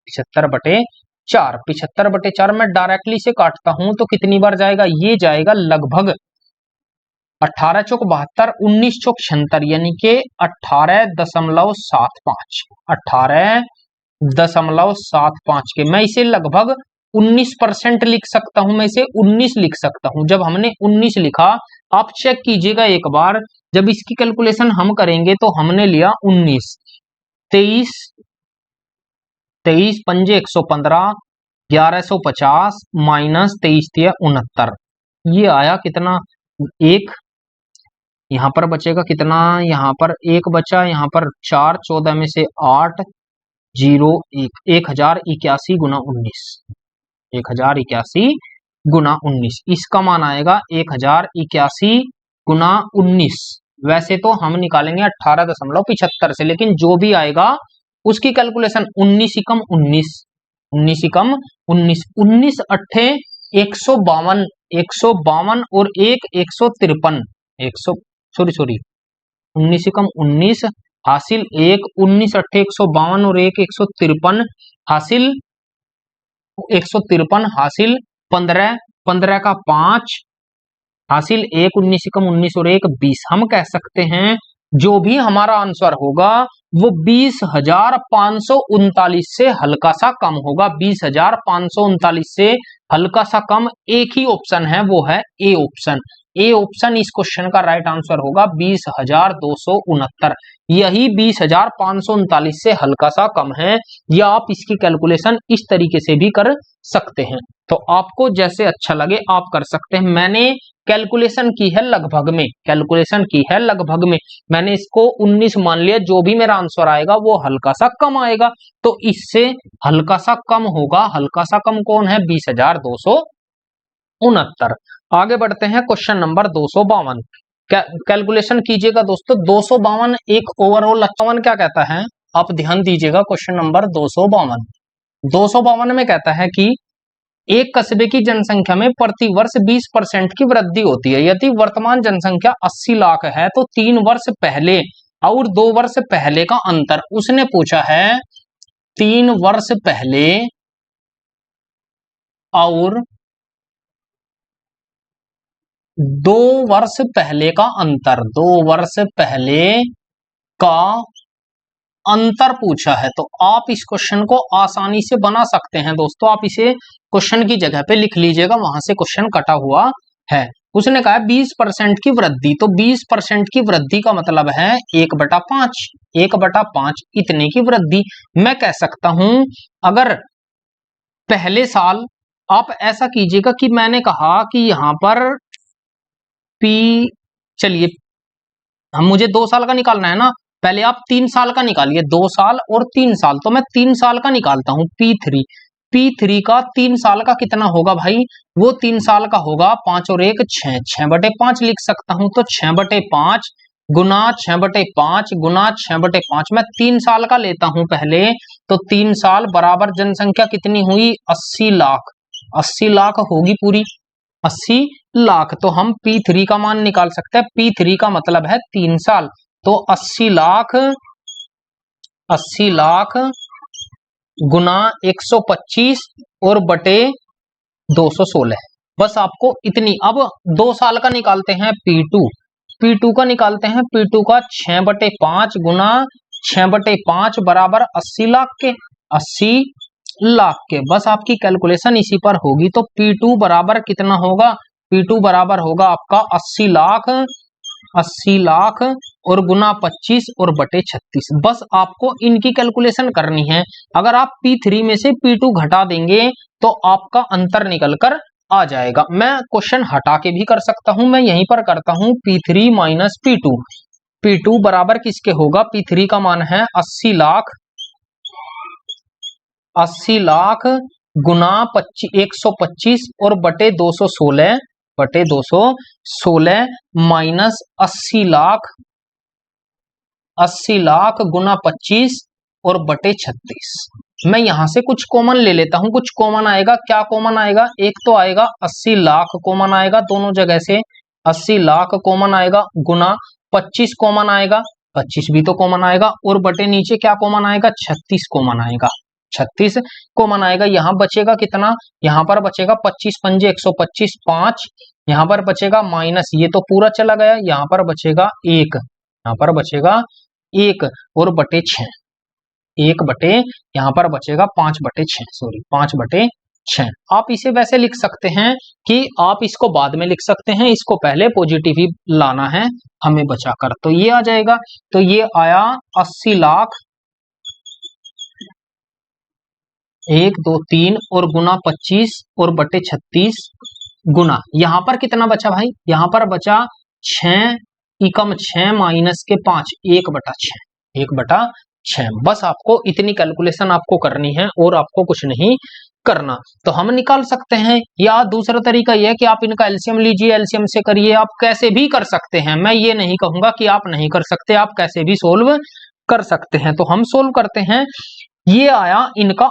75/4, 75/4 मैं डायरेक्टली से काटता हूं तो कितनी बार जाएगा, ये जाएगा लगभग 18 चौक 72, 19 चौक 76 यानी कि 18.75, 18.75 के, मैं इसे लगभग 19% लिख सकता हूं, मैं इसे 19 लिख सकता हूं। जब हमने 19 लिखा, आप चेक कीजिएगा एक बार, जब इसकी कैलकुलेशन हम करेंगे तो हमने लिया 19, 23 पंजे 115, 1150 माइनस 23 दिया 69, ये आया कितना, एक यहां पर बचेगा कितना, यहां पर एक बचा, यहां पर 4, 14 में से 8, 0, 1, 1081 गुना 19, 1081 गुना 19, इसका मान आएगा 1081 गुना 19। वैसे तो हम निकालेंगे 18.75 से, लेकिन जो भी आएगा उसकी कैलकुलेशन 19 कम 19, 19 कम 19, 19 अट्ठे 152, 152 और 153, 19 कम 19 हासिल 1, 19 अट्ठे 152 और 153 हासिल 153 हासिल 15, 15 का 5 हासिल 1, 19 कम 19 और 1 20। हम कह सकते हैं जो भी हमारा आंसर होगा वो 20,539 से हल्का सा कम होगा, 20,539 से हल्का सा कम। एक ही ऑप्शन है, वो है ए ऑप्शन। ए ऑप्शन इस क्वेश्चन का राइट आंसर होगा 20,269, यही 20,539 से हल्का सा कम है, या आप इसकी कैलकुलेशन इस तरीके से भी कर सकते हैं। तो आपको जैसे अच्छा लगे आप कर सकते हैं। मैंने कैलकुलेशन की है लगभग में, कैलकुलेशन की है लगभग में, मैंने इसको 19 मान लिया, जो भी मेरा आंसर आएगा वो हल्का सा कम आएगा, तो इससे हल्का सा कम होगा। हल्का सा कम कौन है, 20,269। आगे बढ़ते हैं क्वेश्चन नंबर 252। कैलकुलेशन कीजिएगा दोस्तों, 252 एक ओवरऑल 51 क्या कहता है, आप ध्यान दीजिएगा। क्वेश्चन नंबर 252 में कहता है कि एक कस्बे की जनसंख्या में प्रति वर्ष 20% की वृद्धि होती है। यदि वर्तमान जनसंख्या 80 लाख है तो 3 वर्ष पहले और 2 वर्ष पहले का अंतर, उसने पूछा है 3 वर्ष पहले और 2 वर्ष पहले का अंतर, 2 वर्ष पहले का अंतर पूछा है। तो आप इस क्वेश्चन को आसानी से बना सकते हैं दोस्तों, आप इसे क्वेश्चन की जगह पे लिख लीजिएगा, वहां से क्वेश्चन कटा हुआ है। उसने कहा 20% की वृद्धि, तो 20% की वृद्धि का मतलब है 1/5, 1/5 इतने की वृद्धि। मैं कह सकता हूं अगर पहले साल, आप ऐसा कीजिएगा कि मैंने कहा कि यहां पर पी, चलिए हम, मुझे 2 साल का निकालना है ना, पहले आप 3 साल का निकालिए, 2 साल और 3 साल, तो मैं 3 साल का निकालता हूं। P3 का 3 साल का कितना होगा भाई, वो 3 साल का होगा 5 और 1 6, 6/5 लिख सकता हूं। तो 6/5 गुना 6/5 गुना 6/5, मैं 3 साल का लेता हूं पहले, तो 3 साल बराबर जनसंख्या कितनी हुई, 80 लाख, 80 लाख होगी पूरी, 80 लाख। तो हम P3 का मान निकाल सकते हैं। P3 का मतलब है 3 साल। तो 80 लाख गुना 125 और बटे 216। बस आपको इतनी, अब 2 साल का निकालते हैं P2 का निकालते हैं। P2 का 6/5 गुना 6/5 बराबर 80 लाख के, 80 लाख के। बस आपकी कैलकुलेशन इसी पर होगी। तो P2 बराबर कितना होगा? P2 बराबर होगा आपका 80 लाख और गुना 25 और बटे 36। बस आपको इनकी कैलकुलेशन करनी है। अगर आप P3 में से P2 घटा देंगे तो आपका अंतर निकल कर आ जाएगा। मैं क्वेश्चन हटा के भी कर सकता हूं, मैं यहीं पर करता हूं। P3 माइनस P2 बराबर किसके होगा? P3 का मान है 80 लाख गुना 125 और बटे 216 माइनस 80 लाख गुना 25 और बटे 36। मैं यहां से कुछ कॉमन ले लेता हूं। कुछ कॉमन आएगा, क्या कॉमन आएगा? एक तो आएगा 80 लाख कॉमन आएगा दोनों जगह से, 80 लाख कॉमन आएगा, गुना 25 कॉमन आएगा, 25 भी तो कॉमन आएगा, और बटे नीचे क्या कॉमन आएगा? 36 कॉमन आएगा, 36 कॉमन आएगा। यहां बचेगा कितना? यहां पर बचेगा 25 पंजे 125, 5 यहां पर बचेगा, माइनस ये तो पूरा चला गया, यहां पर बचेगा 1, यहां पर बचेगा 1 और बटे 6, 1 बटे यहां पर बचेगा 5/6, सॉरी 5/6। आप इसे वैसे लिख सकते हैं कि आप इसको बाद में लिख सकते हैं, इसको पहले पॉजिटिव ही लाना है हमें बचाकर। तो ये आ जाएगा। तो ये आया 80 लाख 1 2 3 और गुना 25 और बटे 36 गुना, यहां पर कितना बचा भाई? यहां पर बचा 6 एकम 6 माइनस के 5, 1/6, 1/6। बस आपको इतनी कैलकुलेशन आपको करनी है और आपको कुछ नहीं करना। तो हम निकाल सकते हैं। या दूसरा तरीका यह है कि आप इनका एलसीएम लीजिए, एलसीएम से करिए। आप कैसे भी कर सकते हैं, मैं ये नहीं कहूंगा कि आप नहीं कर सकते, आप कैसे भी सोल्व कर सकते हैं। तो हम सोल्व करते हैं। ये आया इनका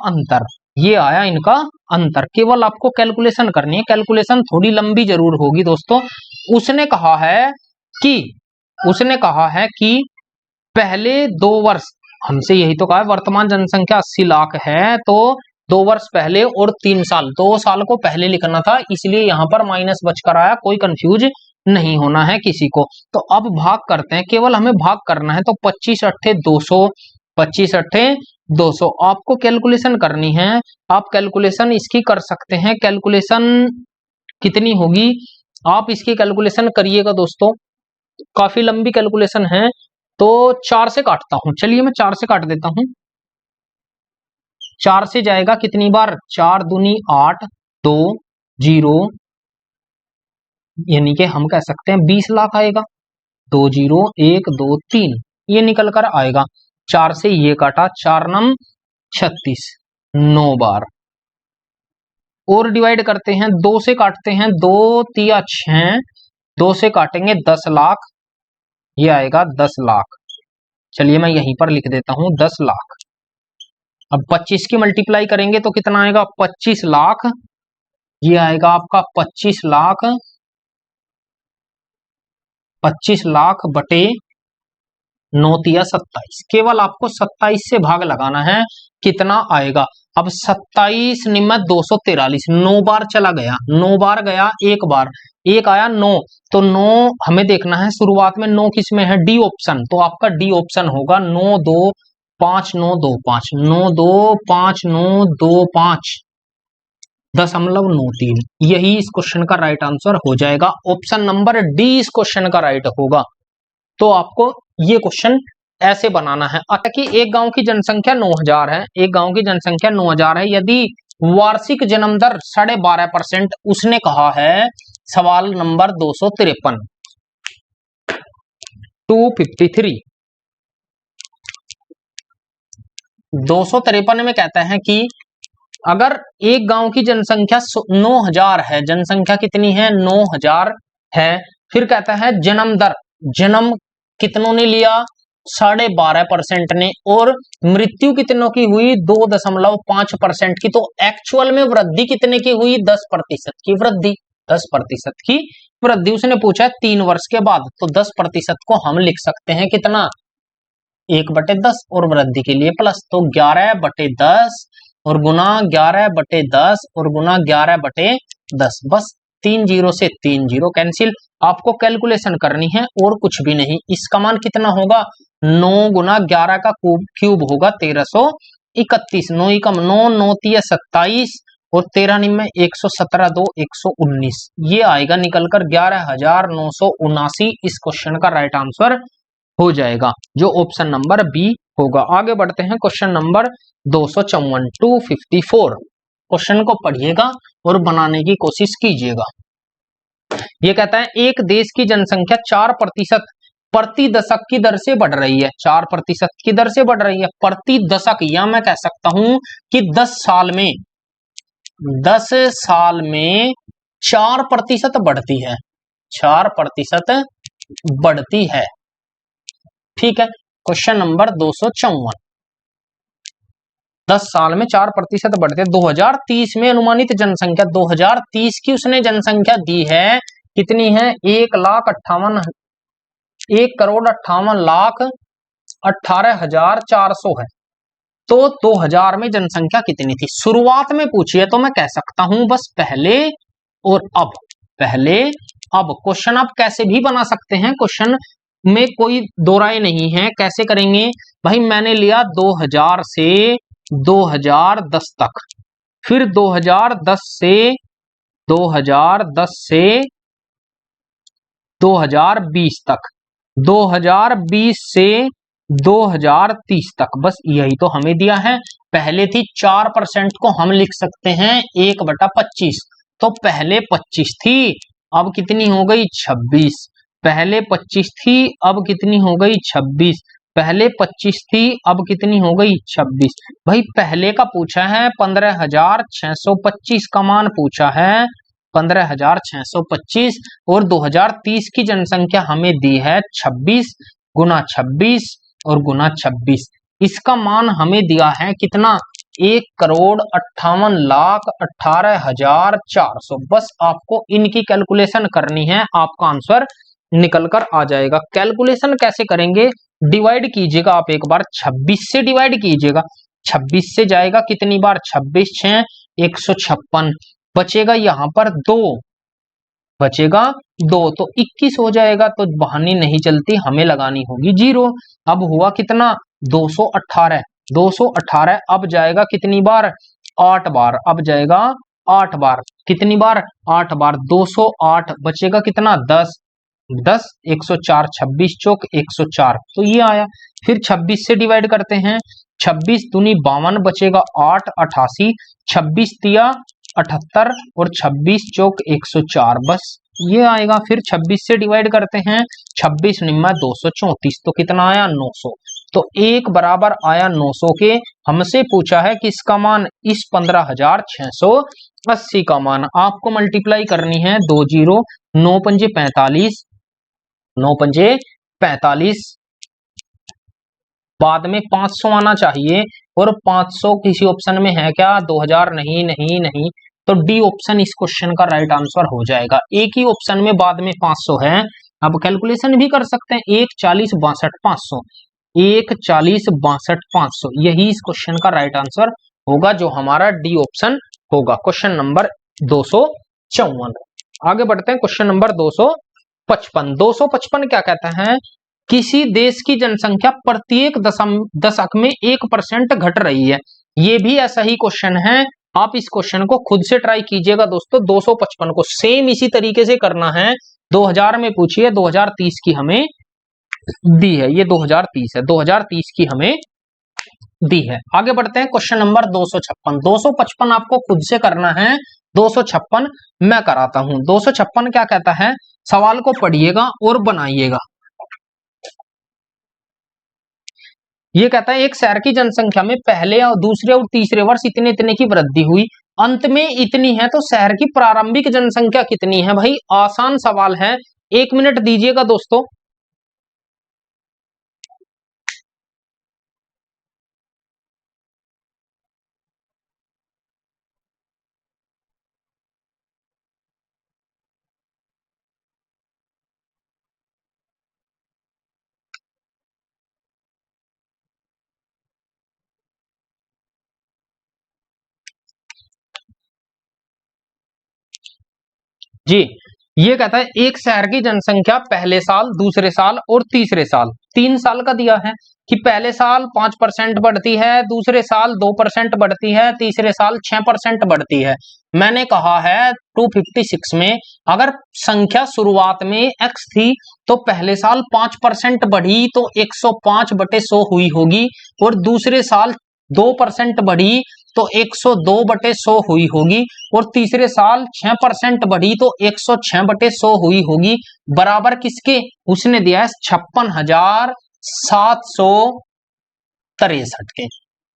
अंतर, केवल आपको कैलकुलेशन करनी है। कैलकुलेशन थोड़ी लंबी जरूर होगी दोस्तों। उसने कहा है कि पहले 2 वर्ष, हमसे यही तो कहा है, वर्तमान जनसंख्या 80 लाख है, तो 2 वर्ष पहले और 3 साल, 2 साल को पहले लिखना था, इसलिए यहां पर माइनस बचकर आया। कोई कंफ्यूज नहीं होना है किसी को। तो अब भाग करते हैं, केवल हमें भाग करना है। तो 25 अट्ठे 200, 25 अट्ठे 200 आपको कैलकुलेशन करनी है। आप कैलकुलेशन इसकी कर सकते हैं। कैलकुलेशन कितनी होगी? आप इसकी कैलकुलेशन करिएगा दोस्तों, काफी लंबी कैलकुलेशन है। तो 4 से काटता हूं, चलिए मैं 4 से काट देता हूं। 4 से जाएगा कितनी बार? 4 दूनी 8, 2 0, यानी कि हम कह सकते हैं 20 लाख आएगा। 2 0 1 2 3 ये निकल कर आएगा। 4 से ये काटा, 4 नम 36, 9 बार। और डिवाइड करते हैं, 2 से काटते हैं, 2 तिया 6, 2 से काटेंगे 10 लाख, ये आएगा 10 लाख। चलिए मैं यहीं पर लिख देता हूं 10 लाख। अब 25 की मल्टीप्लाई करेंगे तो कितना आएगा? 25 लाख, ये आएगा आपका 25 लाख, 25 लाख बटे 9 तिया 27। केवल आपको 27 से भाग लगाना है, कितना आएगा? अब 27 निम्न 243, 9 बार चला गया, 9 बार गया, 1 बार, 1 आया 9। तो 9 हमें देखना है शुरुआत में 9 किस में है? D option. तो आपका डी ऑप्शन होगा 9 2 5 9 2 5, 9 2 5 9 2 5 .93। यही इस क्वेश्चन का राइट आंसर हो जाएगा। ऑप्शन नंबर डी इस क्वेश्चन का राइट होगा। तो आपको ये क्वेश्चन ऐसे बनाना है। कि एक गांव की जनसंख्या 9000 है, एक गांव की जनसंख्या 9000 है, यदि वार्षिक जन्म दर 12.5%, उसने कहा है, सवाल नंबर 253 253 253 में कहता है कि अगर एक गांव की जनसंख्या 9000 है, जनसंख्या कितनी है? 9000 है। फिर कहता है जन्म दर, जन्म कितनों ने लिया? 12.5% ने, और मृत्यु कितनों की हुई? 2.5% की। तो एक्चुअल में वृद्धि कितने की हुई? 10% की वृद्धि। 10% की वृद्धि। उसने पूछा 3 वर्ष के बाद, तो 10% को हम लिख सकते हैं कितना, 1/10, और वृद्धि के लिए प्लस, तो 11/10 और गुना 11/10 और गुना 11/10, बस 3 जीरो से 3 जीरो कैंसिल। आपको कैलकुलेशन करनी है और कुछ भी नहीं। इसका मान कितना होगा, 9 गुना 11 का क्यूब होगा 1331, 9 ही कम 9, 9 तिया 27 और 13 निम्न 117, 2 119, ये आएगा निकलकर 11,979। इस क्वेश्चन का राइट आंसर हो जाएगा, जो ऑप्शन नंबर बी होगा। आगे बढ़ते हैं क्वेश्चन नंबर 254, 254। क्वेश्चन को पढ़िएगा और बनाने की कोशिश कीजिएगा। ये कहता है एक देश की जनसंख्या 4% प्रति दशक की दर से बढ़ रही है, 4% की दर से बढ़ रही है प्रति दशक, या मैं कह सकता हूं कि 10 साल में 4% बढ़ती है, 4% बढ़ती है। ठीक है, क्वेश्चन नंबर 254, 10 साल में 4% बढ़ते हैं। 2030 में अनुमानित जनसंख्या, 2030 की उसने जनसंख्या दी है, कितनी है, 1,58,18,18,400 है। तो 2000 में जनसंख्या कितनी थी, शुरुआत में पूछी है, तो मैं कह सकता हूं बस पहले और अब, पहले अब। क्वेश्चन आप कैसे भी बना सकते हैं, क्वेश्चन में कोई दो राय नहीं है। कैसे करेंगे भाई, मैंने लिया 2000 से 2010 तक, फिर 2010 से 2020 तक, 2020 से 2030 तक, बस यही तो हमें दिया है। पहले थी 4% को हम लिख सकते हैं 1/25, तो पहले 25 थी, अब कितनी हो गई 26, पहले 25 थी, अब कितनी हो गई 26, पहले 25 थी, अब कितनी हो गई 26। भाई पहले का पूछा है 15,625 का मान पूछा है, 15,625, और 2030 की जनसंख्या हमें दी है 26 गुना 26 और गुना 26। इसका मान हमें दिया है कितना, 1,58,18,400। बस आपको इनकी कैलकुलेशन करनी है, आपका आंसर निकल कर आ जाएगा। कैलकुलेशन कैसे करेंगे, डिवाइड कीजिएगा आप एक बार, 26 से डिवाइड कीजिएगा, 26 से जाएगा कितनी बार, 26 6 156, बचेगा यहां पर 2, बचेगा 2, तो 21 हो जाएगा। तो बहानी नहीं चलती, हमें लगानी होगी 0। अब हुआ कितना, 218, 218 अब जाएगा कितनी बार, 8 बार, अब जाएगा 8 बार, कितनी बार, 8 बार, 208, बचेगा कितना 10, 10 104, 26 चौक 104, तो ये आया। फिर 26 से डिवाइड करते हैं, 26 दूनी 52, बचेगा 8 88, 26 तिया 78 और 26 चौक 104, बस ये आएगा। फिर 26 से डिवाइड करते हैं, 26 निम्मा 234, तो कितना आया 900, तो एक बराबर आया 900 के। हमसे पूछा है कि इसका मान, इस 15,680 का मान आपको मल्टीप्लाई करनी है, 2 जीरो 9 पंजे 45, 9 पंजे 45, बाद में 500 आना चाहिए, और 500 किसी ऑप्शन में है क्या, 2000 नहीं नहीं नहीं, तो डी ऑप्शन इस क्वेश्चन का राइट आंसर हो जाएगा। एक ही ऑप्शन में बाद में 500 है, अब कैलकुलेशन भी कर सकते हैं, 1 40 62 500, 1 40 62 500, यही इस क्वेश्चन का राइट आंसर होगा, जो हमारा डी ऑप्शन होगा। Question number 254। आगे बढ़ते हैं, क्वेश्चन नंबर 255। 255 क्या कहता है, किसी देश की जनसंख्या प्रत्येक दशक में 1% घट रही है। ये भी ऐसा ही क्वेश्चन है, आप इस क्वेश्चन को खुद से ट्राई कीजिएगा दोस्तों। 255 को सेम इसी तरीके से करना है, 2000 में पूछी है, 2030 की हमें दी है, ये 2030 है, 2030 की हमें दी है। आगे बढ़ते हैं, क्वेश्चन नंबर 256। 255 आपको खुद से करना है, 256 मैं कराता हूं। 256 क्या कहता है, सवाल को पढ़िएगा और बनाइएगा। ये कहता है एक शहर की जनसंख्या में पहले और दूसरे और तीसरे वर्ष इतने इतने की वृद्धि हुई, अंत में इतनी है, तो शहर की प्रारंभिक जनसंख्या कितनी है। भाई आसान सवाल है, 1 मिनट दीजिएगा दोस्तों। जी। ये कहता है एक शहर की जनसंख्या पहले साल, दूसरे साल और तीसरे साल, 3 साल का दिया है कि पहले साल 5% बढ़ती है, दूसरे साल 2% बढ़ती है, तीसरे साल 6% बढ़ती है। मैंने कहा है 256 में अगर संख्या शुरुआत में x थी तो पहले साल 5% बढ़ी तो 105/100 हुई होगी, और दूसरे साल 2% बढ़ी तो 102/100 हुई होगी, और तीसरे साल 6% बढ़ी तो 106/100 हुई होगी। बराबर किसके? उसने दिया है 56,763 के।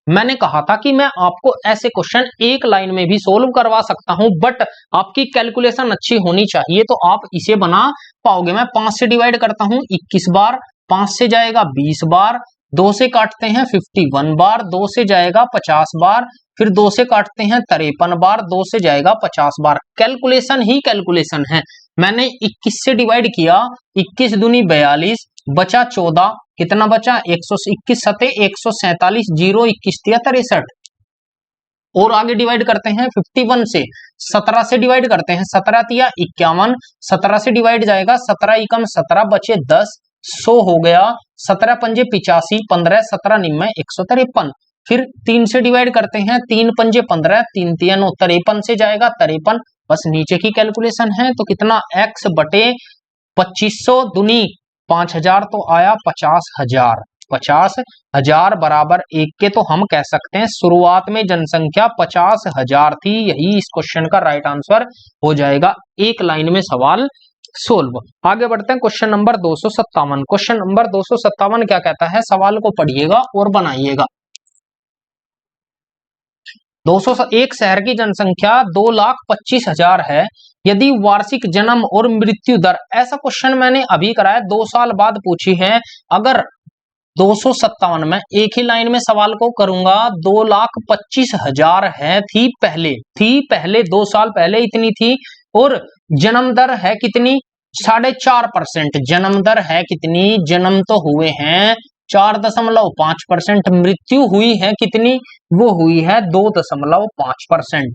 मैंने कहा था कि मैं आपको ऐसे क्वेश्चन एक लाइन में भी सोल्व करवा सकता हूं, बट आपकी कैलकुलेशन अच्छी होनी चाहिए तो आप इसे बना पाओगे। मैं 5 से डिवाइड करता हूं 21 बार, 5 से जाएगा 20 बार, 2 से काटते हैं 51 बार, 2 से जाएगा 50 बार, फिर 2 से काटते हैं 53 बार, 2 से जाएगा 50 बार। कैलकुलेशन ही कैलकुलेशन है। मैंने 21 से डिवाइड किया, 21 दूनी 42, बचा 14, कितना बचा? 121 सते 147, 0 21 तिया 63। और आगे डिवाइड करते हैं 51 से, 17 से डिवाइड करते हैं, 17 तिया 51, 17 से डिवाइड जाएगा, 17 एकम 17, बचे 10, 100 हो गया, 17 पंजे 85, 15 17 निम्न 153। फिर 3 से डिवाइड करते हैं, 3 पंजे 15, 3 तिया 9, 53 से जाएगा 53। बस नीचे की कैलकुलेशन है तो कितना? x बटे 2500 दुनी 5000 तो आया 50,000। 50,000 बराबर 1 के, तो हम कह सकते हैं शुरुआत में जनसंख्या 50,000 थी। यही इस क्वेश्चन का राइट आंसर हो जाएगा। एक लाइन में सवाल सोल्व। आगे बढ़ते हैं क्वेश्चन नंबर 257। क्वेश्चन नंबर 257 क्या कहता है? सवाल को पढ़िएगा और बनाइएगा। 201 शहर की जनसंख्या 2,25,000 है। यदि वार्षिक जन्म और मृत्यु दर, ऐसा क्वेश्चन मैंने अभी कराया 2 साल बाद पूछी है। अगर 257 में एक ही लाइन में सवाल को करूंगा, 2,25,000 है, थी पहले 2 साल पहले इतनी थी, और जन्म दर है कितनी? 4.5%। जन्म दर है कितनी? जन्म तो हुए हैं 4.5%, मृत्यु हुई है कितनी? वो हुई है 2.5%।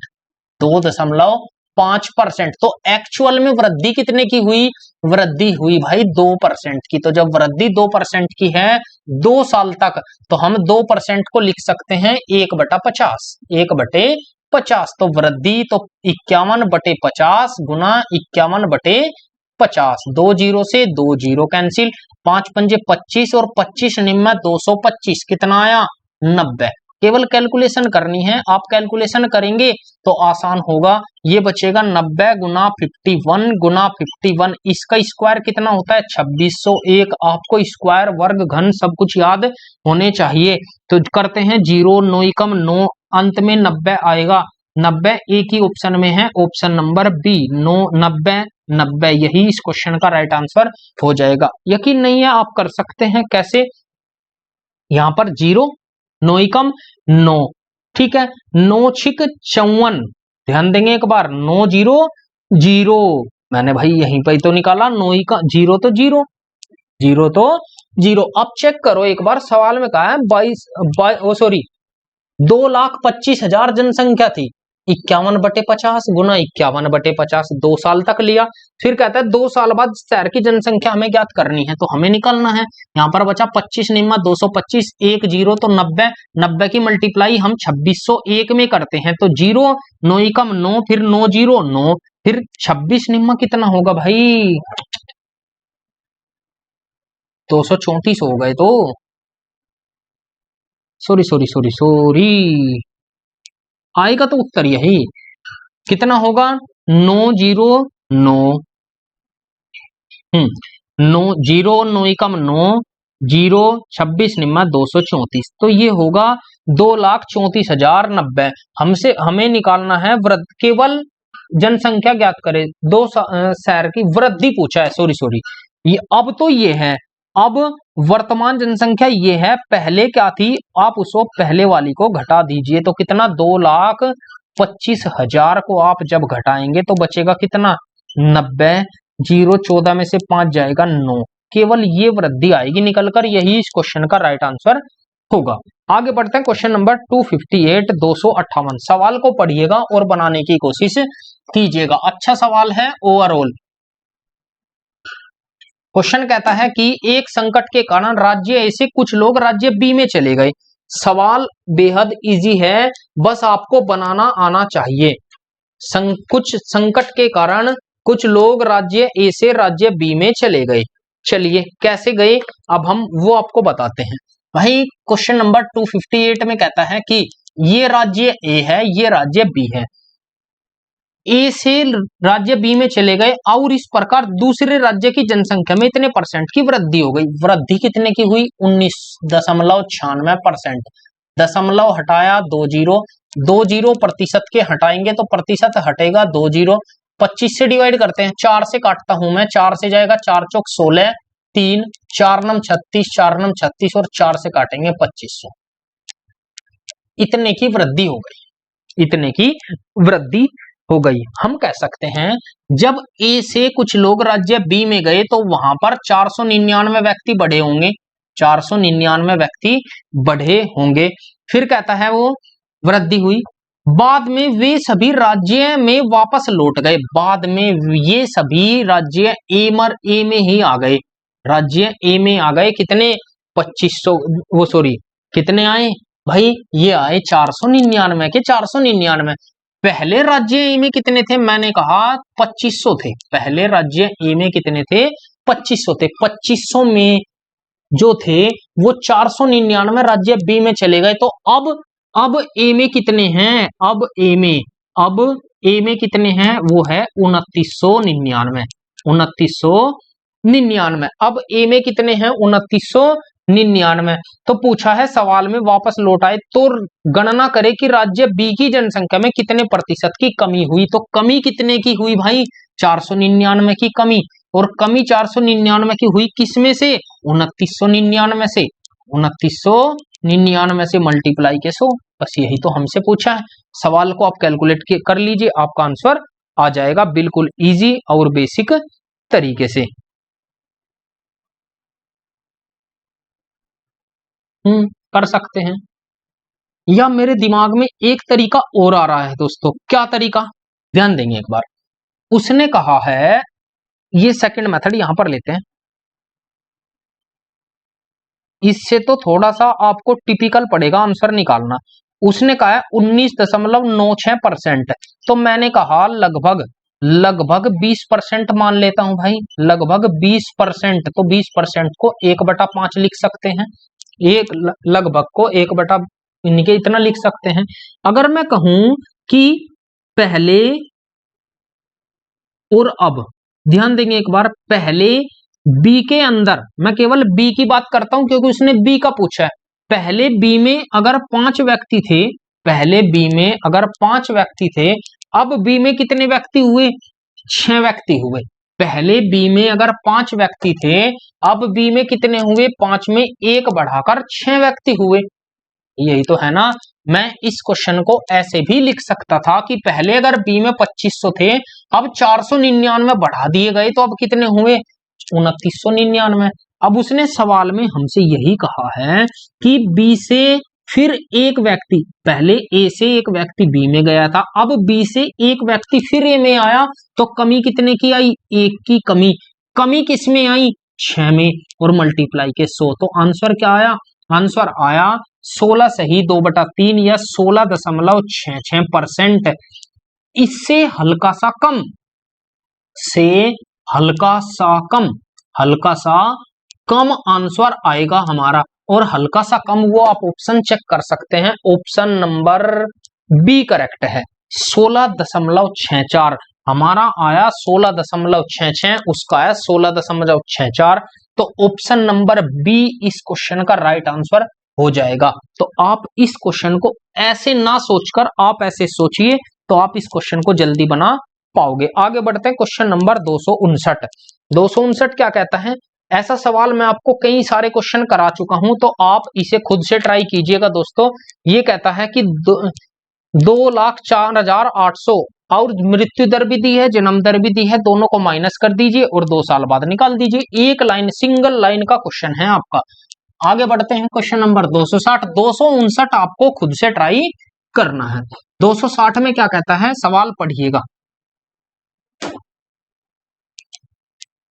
2.5% तो एक्चुअल में वृद्धि कितने की हुई? वृद्धि हुई भाई 2% की। तो जब वृद्धि 2% की है 2 साल तक, तो हम 2% को लिख सकते हैं 1/50। 1/50 तो वृद्धि तो 51/50 गुना 51/50। 2 जीरो से 2 जीरो कैंसिल, 5 पंजे 25 और 25 निम्न 225, कितना आया? 90। केवल कैलकुलेशन करनी है, आप कैलकुलेशन करेंगे तो आसान होगा। ये बचेगा 90 गुना 51 गुना 51, इसका स्क्वायर कितना होता है? 2601। आपको स्क्वायर वर्ग घन सब कुछ याद होने चाहिए। तो करते हैं 0 9 एकम 9, अंत में 90 आएगा। 90 एक ही ऑप्शन में है, ऑप्शन नंबर बी, 9 90 90। यही इस क्वेश्चन का राइट आंसर हो जाएगा। यकीन नहीं है आप कर सकते हैं। कैसे? यहां पर 0 9 एकम 9, ठीक है, 9 छिक 54। ध्यान देंगे एक बार, 9 0 0, मैंने भाई यहीं पर ही तो निकाला। 9 का 0 तो 0, 0 तो 0। अब चेक करो एक बार, सवाल में कहा है 2,25,000 जनसंख्या थी। 51/50 गुना 51/50, 2 साल तक लिया। फिर कहता है 2 साल बाद शहर की जनसंख्या हमें ज्ञात करनी है, तो हमें निकालना है। यहाँ पर बचा 25 निम्मा 225, 1 0 तो 90, 90 की मल्टीप्लाई हम 2601 में करते हैं, तो 0 9 एकम 9, फिर 9 0 9, फिर 26 निम्मा कितना होगा भाई? 234 हो गए। तो सॉरी आएगा तो उत्तर यही कितना होगा? 9 0 9, 9 0 9 एकम 9, 0 26 निम्मा 234, तो ये होगा 2,34,090। हमें निकालना है वृद्धि, केवल जनसंख्या ज्ञात करे, 2 शहर की वृद्धि पूछा है। सॉरी ये अब तो ये है, अब वर्तमान जनसंख्या ये है, पहले क्या थी आप उसको पहले वाली को घटा दीजिए, तो कितना? 2,25,000 को आप जब घटाएंगे तो बचेगा कितना? 90। 0 14 में से 5 जाएगा 9, केवल ये वृद्धि आएगी निकलकर। यही इस क्वेश्चन का राइट आंसर होगा। आगे बढ़ते हैं क्वेश्चन नंबर 258, 258 सवाल को पढ़िएगा और बनाने की कोशिश कीजिएगा। अच्छा सवाल है ओवरऑल। क्वेश्चन कहता है कि एक संकट के कारण राज्य ए से कुछ लोग राज्य बी में चले गए। सवाल बेहद इजी है, बस आपको बनाना आना चाहिए। कुछ संकट के कारण कुछ लोग राज्य ए से राज्य बी में चले गए। चलिए कैसे गए अब हम वो आपको बताते हैं। भाई क्वेश्चन नंबर 258 में कहता है कि ये राज्य ए है, ये राज्य बी है। ए से राज्य बी में चले गए और इस प्रकार दूसरे राज्य की जनसंख्या में इतने परसेंट की वृद्धि हो गई। वृद्धि कितने की हुई? 19.96%। दशमलव हटाया 2 प्रतिशत के हटाएंगे तो प्रतिशत हटेगा 2 25 से डिवाइड करते हैं, 4 से काटता हूं मैं, 4 से जाएगा 4 चौक 16, 3 4 नम 36, 4 नम 36 और 4 से काटेंगे 2500। इतने की वृद्धि हो गई, इतने की वृद्धि हो गई। हम कह सकते हैं जब ए से कुछ लोग राज्य बी में गए तो वहां पर 499 व्यक्ति बढ़े होंगे, 499 व्यक्ति बढ़े होंगे। फिर कहता है वो वृद्धि हुई, बाद में वे सभी राज्य में वापस लौट गए। बाद में ये सभी राज्य ए में ही आ गए, राज्य ए में आ गए। कितने? 2500, वो सॉरी कितने आए भाई? ये आए 499 के 499। पहले राज्य ए में कितने थे? मैंने कहा 2500 थे। पहले राज्य ए में कितने थे? 2500 थे। 2500 में जो थे वो 499 राज्य बी में चले गए। तो अब ए में कितने हैं? अब ए में कितने हैं? वो है 2999, 2999। अब ए में कितने हैं? 2999। तो पूछा है सवाल में वापस लौट आए तो गणना करें कि राज्य बी की जनसंख्या में कितने प्रतिशत की कमी हुई। तो कमी कितने की हुई भाई? 499 की कमी। और कमी 499 की हुई किसमें से? 2999 से। 2999 से मल्टीप्लाई के 100। बस यही तो हमसे पूछा है। सवाल को आप कैलकुलेट कर लीजिए, आपका आंसर आ जाएगा बिल्कुल इजी और बेसिक तरीके से। कर सकते हैं। या मेरे दिमाग में एक तरीका और आ रहा है दोस्तों। क्या तरीका? ध्यान देंगे एक बार। उसने कहा है, ये सेकंड मेथड यहां पर लेते हैं, इससे तो थोड़ा सा आपको टिपिकल पड़ेगा आंसर निकालना। उसने कहा है 19.96%। तो मैंने कहा लगभग 20% मान लेता हूं भाई, लगभग 20%। तो 20% को 1/5 लिख सकते हैं। लगभग को 1/, इनके इतना लिख सकते हैं। अगर मैं कहूं कि पहले और अब, ध्यान देंगे एक बार, पहले बी के अंदर, मैं केवल बी की बात करता हूं क्योंकि उसने बी का पूछा है। पहले बी में अगर 5 व्यक्ति थे, पहले बी में अगर 5 व्यक्ति थे, अब बी में कितने व्यक्ति हुए? 6 व्यक्ति हुए। पहले बी में अगर 5 व्यक्ति थे, अब बी में कितने हुए? 5 में 1 बढ़ाकर 6 व्यक्ति हुए। यही तो है ना। मैं इस क्वेश्चन को ऐसे भी लिख सकता था कि पहले अगर बी में 2500 थे, अब 499 बढ़ा दिए गए, तो अब कितने हुए? 2999। अब उसने सवाल में हमसे यही कहा है कि बी से फिर एक व्यक्ति, पहले ए से एक व्यक्ति बी में गया था, अब बी से एक व्यक्ति फिर ए में आया, तो कमी कितने की आई? 1 की कमी। कमी किस में आई? 6 में, और मल्टीप्लाई के 100। तो आंसर क्या आया? आंसर आया 16 सही 2/3 या 16.66%। इससे हल्का सा कम, से हल्का सा कम, हल्का सा कम आंसर आएगा हमारा। और हल्का सा कम वो आप ऑप्शन चेक कर सकते हैं, ऑप्शन नंबर बी करेक्ट है। 16.64 हमारा आया, 16.66, उसका आया 16.64। तो ऑप्शन नंबर बी इस क्वेश्चन का राइट आंसर हो जाएगा। तो आप इस क्वेश्चन को ऐसे ना सोचकर आप ऐसे सोचिए, तो आप इस क्वेश्चन को जल्दी बना पाओगे। आगे बढ़ते हैं क्वेश्चन नंबर 259। 259 क्या कहता है? ऐसा सवाल मैं आपको कई सारे क्वेश्चन करा चुका हूं, तो आप इसे खुद से ट्राई कीजिएगा दोस्तों। ये कहता है कि 2,04,800 और मृत्यु दर भी दी है, जन्म दर भी दी है, दोनों को माइनस कर दीजिए और 2 साल बाद निकाल दीजिए। एक लाइन, सिंगल लाइन का क्वेश्चन है आपका। आगे बढ़ते हैं क्वेश्चन नंबर 260। 259 आपको खुद से ट्राई करना है। 260 में क्या कहता है, सवाल पढ़िएगा।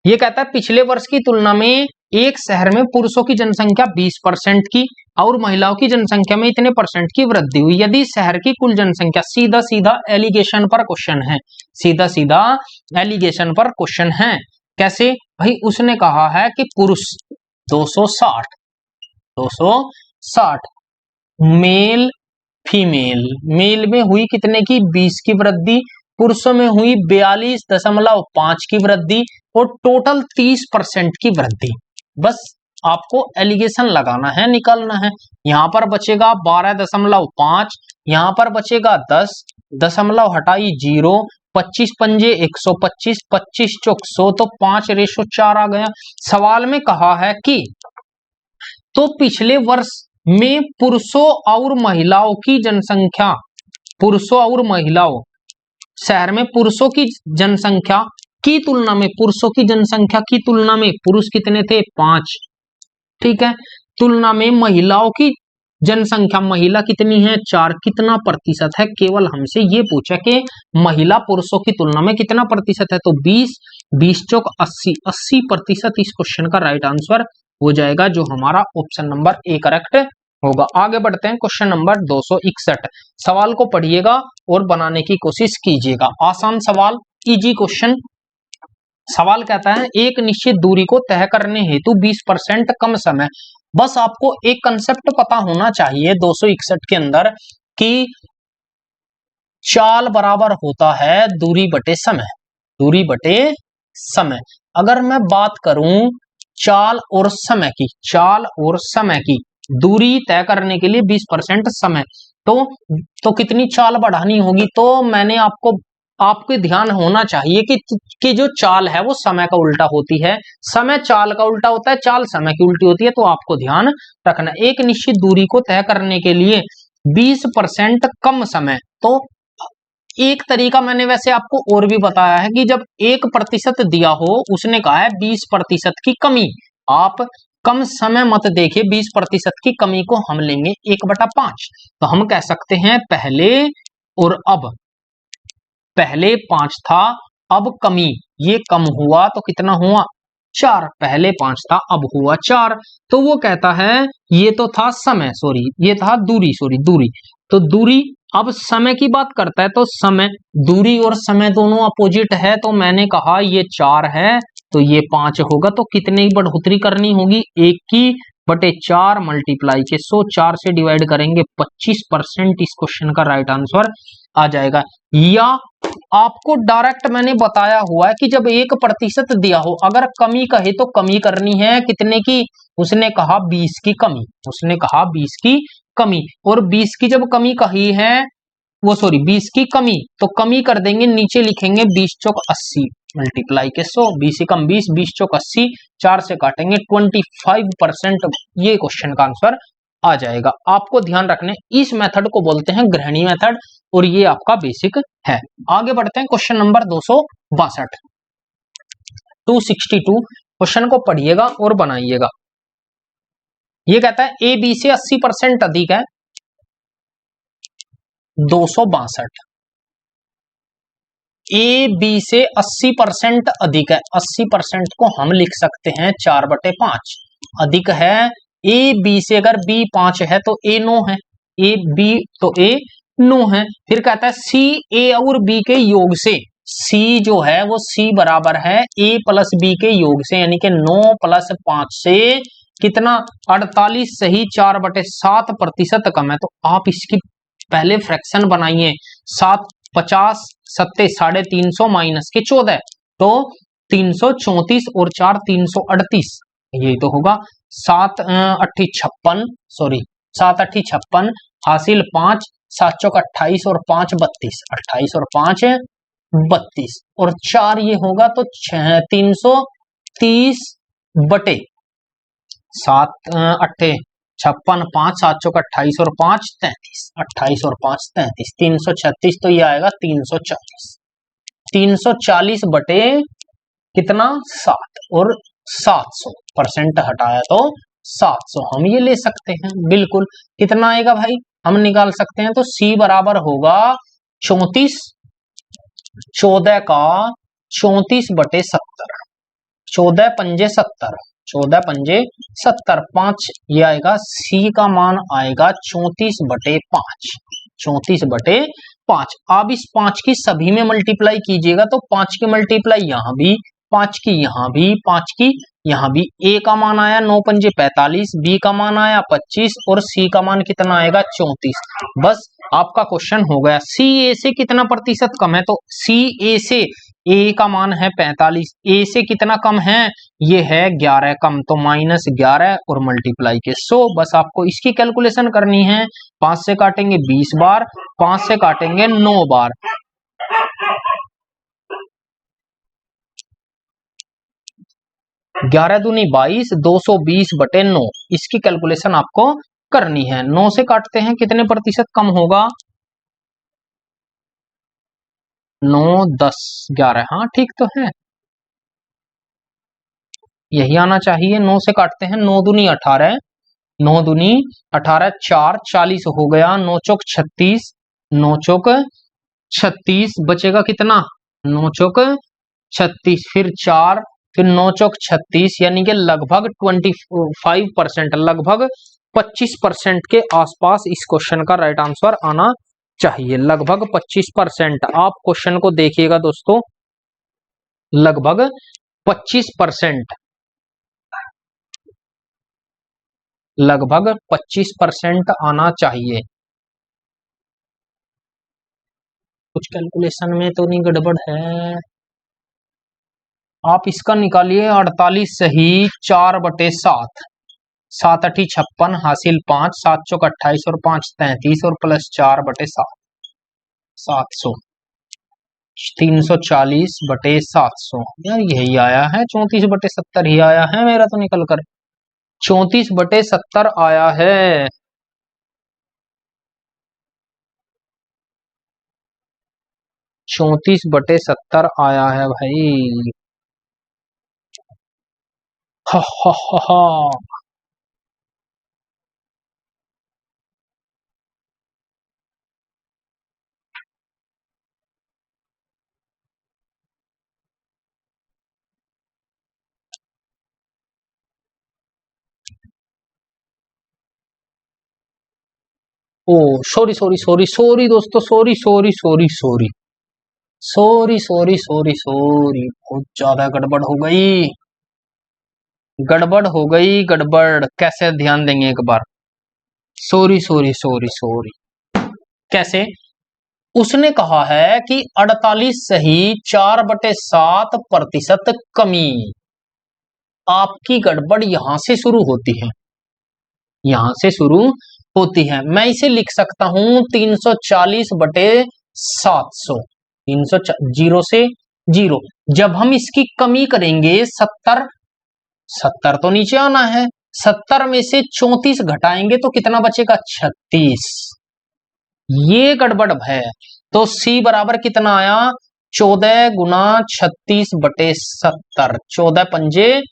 ये कहता है पिछले वर्ष की तुलना में एक शहर में पुरुषों की जनसंख्या 20% की और महिलाओं की जनसंख्या में इतने परसेंट की वृद्धि हुई। यदि शहर की कुल जनसंख्या, सीधा सीधा एलिगेशन पर क्वेश्चन है, सीधा सीधा एलिगेशन पर क्वेश्चन है। कैसे भाई, उसने कहा है कि पुरुष 260 मेल फीमेल, मेल में हुई कितने की 20 की वृद्धि, पुरुषों में हुई 42.5 की वृद्धि और टोटल 30% की वृद्धि। बस आपको एलिगेशन लगाना है, निकालना है। यहां पर बचेगा 12.5, यहां पर बचेगा 10, दशमलव हटाई 0, 25 पंजे 125, 25 चौक 100, तो 5:4 आ गया। सवाल में कहा है कि तो पिछले वर्ष में पुरुषों और महिलाओं की जनसंख्या, पुरुषों और महिलाओं, शहर में पुरुषों की जनसंख्या की तुलना में, पुरुषों की जनसंख्या की तुलना में पुरुष कितने थे 5, ठीक है, तुलना में महिलाओं की जनसंख्या, महिला कितनी है 4, कितना प्रतिशत है, केवल हमसे ये पूछा कि महिला पुरुषों की तुलना में कितना प्रतिशत है, तो 20, 20 चौक 80, 80% इस क्वेश्चन का राइट आंसर हो जाएगा, जो हमारा ऑप्शन नंबर ए करेक्ट होगा। आगे बढ़ते हैं क्वेश्चन नंबर 261। सवाल को पढ़िएगा और बनाने की कोशिश कीजिएगा। आसान सवाल, इजी क्वेश्चन। सवाल कहता है एक निश्चित दूरी को तय करने हेतु 20% कम समय। बस आपको एक कंसेप्ट पता होना चाहिए 261 के अंदर कि चाल बराबर होता है दूरी बटे समय, दूरी बटे समय। अगर मैं बात करूं चाल और समय की, चाल और समय की, दूरी तय करने के लिए 20% समय, तो कितनी चाल बढ़ानी होगी, तो मैंने आपके ध्यान होना चाहिए कि जो चाल है वो समय का उल्टा होती है, समय चाल का उल्टा होता है, चाल समय की उल्टी होती है, तो आपको ध्यान रखना। एक निश्चित दूरी को तय करने के लिए 20% कम समय, तो एक तरीका मैंने वैसे आपको और भी बताया है कि जब 1% दिया हो, उसने कहा है 20% की कमी, आप कम समय मत देखिए, 20% की कमी को हम लेंगे 1/5, तो हम कह सकते हैं पहले और अब, पहले 5 था अब कमी, ये कम हुआ तो कितना हुआ 4, पहले 5 था अब हुआ 4, तो वो कहता है ये तो था समय, सॉरी ये था दूरी, सॉरी दूरी, तो दूरी, अब समय की बात करता है तो समय, दूरी और समय दोनों अपोजिट है, तो मैंने कहा ये 4 है तो ये 5 होगा, तो कितने की बढ़ोतरी करनी होगी 1/4 मल्टीप्लाई के 100, 4 से डिवाइड करेंगे 25%, इस क्वेश्चन का राइट आंसर आ जाएगा। या आपको डायरेक्ट मैंने बताया हुआ है कि जब 1% दिया हो, अगर कमी कहे तो कमी करनी है कितने की, उसने कहा 20 की कमी, उसने कहा 20 की कमी, और 20 की जब कमी कही है, वो सॉरी 20 की कमी, तो कमी कर देंगे, नीचे लिखेंगे 20 चौक 80 मल्टीप्लाई के 100, 20 से कम 20, 20 चौक 80, 4 से काटेंगे 25%, ये क्वेश्चन का आंसर आ जाएगा। आपको ध्यान रखने, इस मेथड को बोलते हैं गृहिणी मेथड, और ये आपका बेसिक है। आगे बढ़ते हैं क्वेश्चन नंबर 262। 262 क्वेश्चन को पढ़िएगा और बनाइएगा। ये कहता है ए बी से 80% अधिक है 262, ए बी से 80% अधिक है, 80% को हम लिख सकते हैं 4/5, अधिक है ए बी से, अगर बी 5 है तो ए 9 है, ए बी तो ए 9 है। फिर कहता है सी ए और बी के योग से, सी जो है वो सी बराबर है ए प्लस बी के योग से, यानी कि 9 + 5 से कितना 48 सही 4/7% कम है, तो आप इसकी पहले फ्रैक्शन बनाइए, 7 50 7 350 माइनस के 14, तो 334 और 4 338, ये तो होगा 7 8 56, सॉरी 7 8 56, हासिल 5, 7 चौक 28 और 5 32, 28 और 5 32, और 4 ये होगा तो 330 बटे 7 8 56, 5 7 चौक 28 और 5 33, 28 और 5 33, 336, तो ये आएगा 340, 340 बटे कितना 7, और 700% हटाया तो 700 हम ये ले सकते हैं बिल्कुल। कितना आएगा भाई, हम निकाल सकते हैं। तो C बराबर होगा 34, 14 का 34/70, 14 पंजे 70, 14 पंजे 70, 5 ये आएगा। C का मान आएगा 34/5, 34/5। अब इस 5 की सभी में मल्टीप्लाई कीजिएगा तो 5 की मल्टीप्लाई यहां भी, 5 की यहां भी, 5 की यहां भी। A का मान आया 9 पंजे 45, B का मान आया 25 और C का मान कितना आएगा 34। बस आपका क्वेश्चन हो गया। C A से कितना प्रतिशत कम है, तो C A से, A का मान है 45, A से कितना कम है, ये है 11 कम, तो -11 और मल्टीप्लाई के 100। बस आपको इसकी कैलकुलेशन करनी है। 5 से काटेंगे 20 बार, 5 से काटेंगे 9 बार। 11 दूनी 22, 220/9 इसकी कैलकुलेशन आपको करनी है। 9 से काटते हैं कितने प्रतिशत कम होगा, 9, 10, 11, हाँ ठीक तो है, यही आना चाहिए। 9 से काटते हैं, 9 दूनी 18, 9 दूनी 18, 4 40 हो गया, 9 चौक 36, 9 चौक 36 बचेगा कितना, 9 चौक 36, फिर 4, फिर 9 चौक 36, यानी कि लगभग 25%, लगभग 25% के आसपास इस क्वेश्चन का राइट आंसर आना चाहिए। लगभग 25%। आप क्वेश्चन को देखिएगा दोस्तों, लगभग 25%, लगभग 25% आना चाहिए। कुछ कैलकुलेशन में तो नहीं गड़बड़ है, आप इसका निकालिए। 48 सही 4/7, 7 अठी 56 हासिल 5, 7 चौक 28 और 5 33 और प्लस 4/7, 700, 340/700। यार यही आया है, 34/70 ही आया है मेरा तो निकल कर, 34/70 आया है। 34/70 आया है भाई। हा हा हा हा। ओ सॉरी सॉरी सॉरी सॉरी दोस्तों, sorry sorry sorry sorry sorry sorry sorry sorry, बहुत ज्यादा गड़बड़ हो गई, गड़बड़ हो गई, गड़बड़। कैसे ध्यान देंगे एक बार, सॉरी सॉरी सॉरी सॉरी, कैसे। उसने कहा है कि 48 सही 4/7% कमी। आपकी गड़बड़ यहां से शुरू होती है, यहां से शुरू होती है। मैं इसे लिख सकता हूं 340/700, 300, 0 से 0। जब हम इसकी कमी करेंगे 70, 70 तो नीचे आना है, 70 में से 34 घटाएंगे तो कितना बचेगा, 36। ये गड़बड़ है। तो C बराबर कितना आया, 14 गुना 36/70, 14 पंजे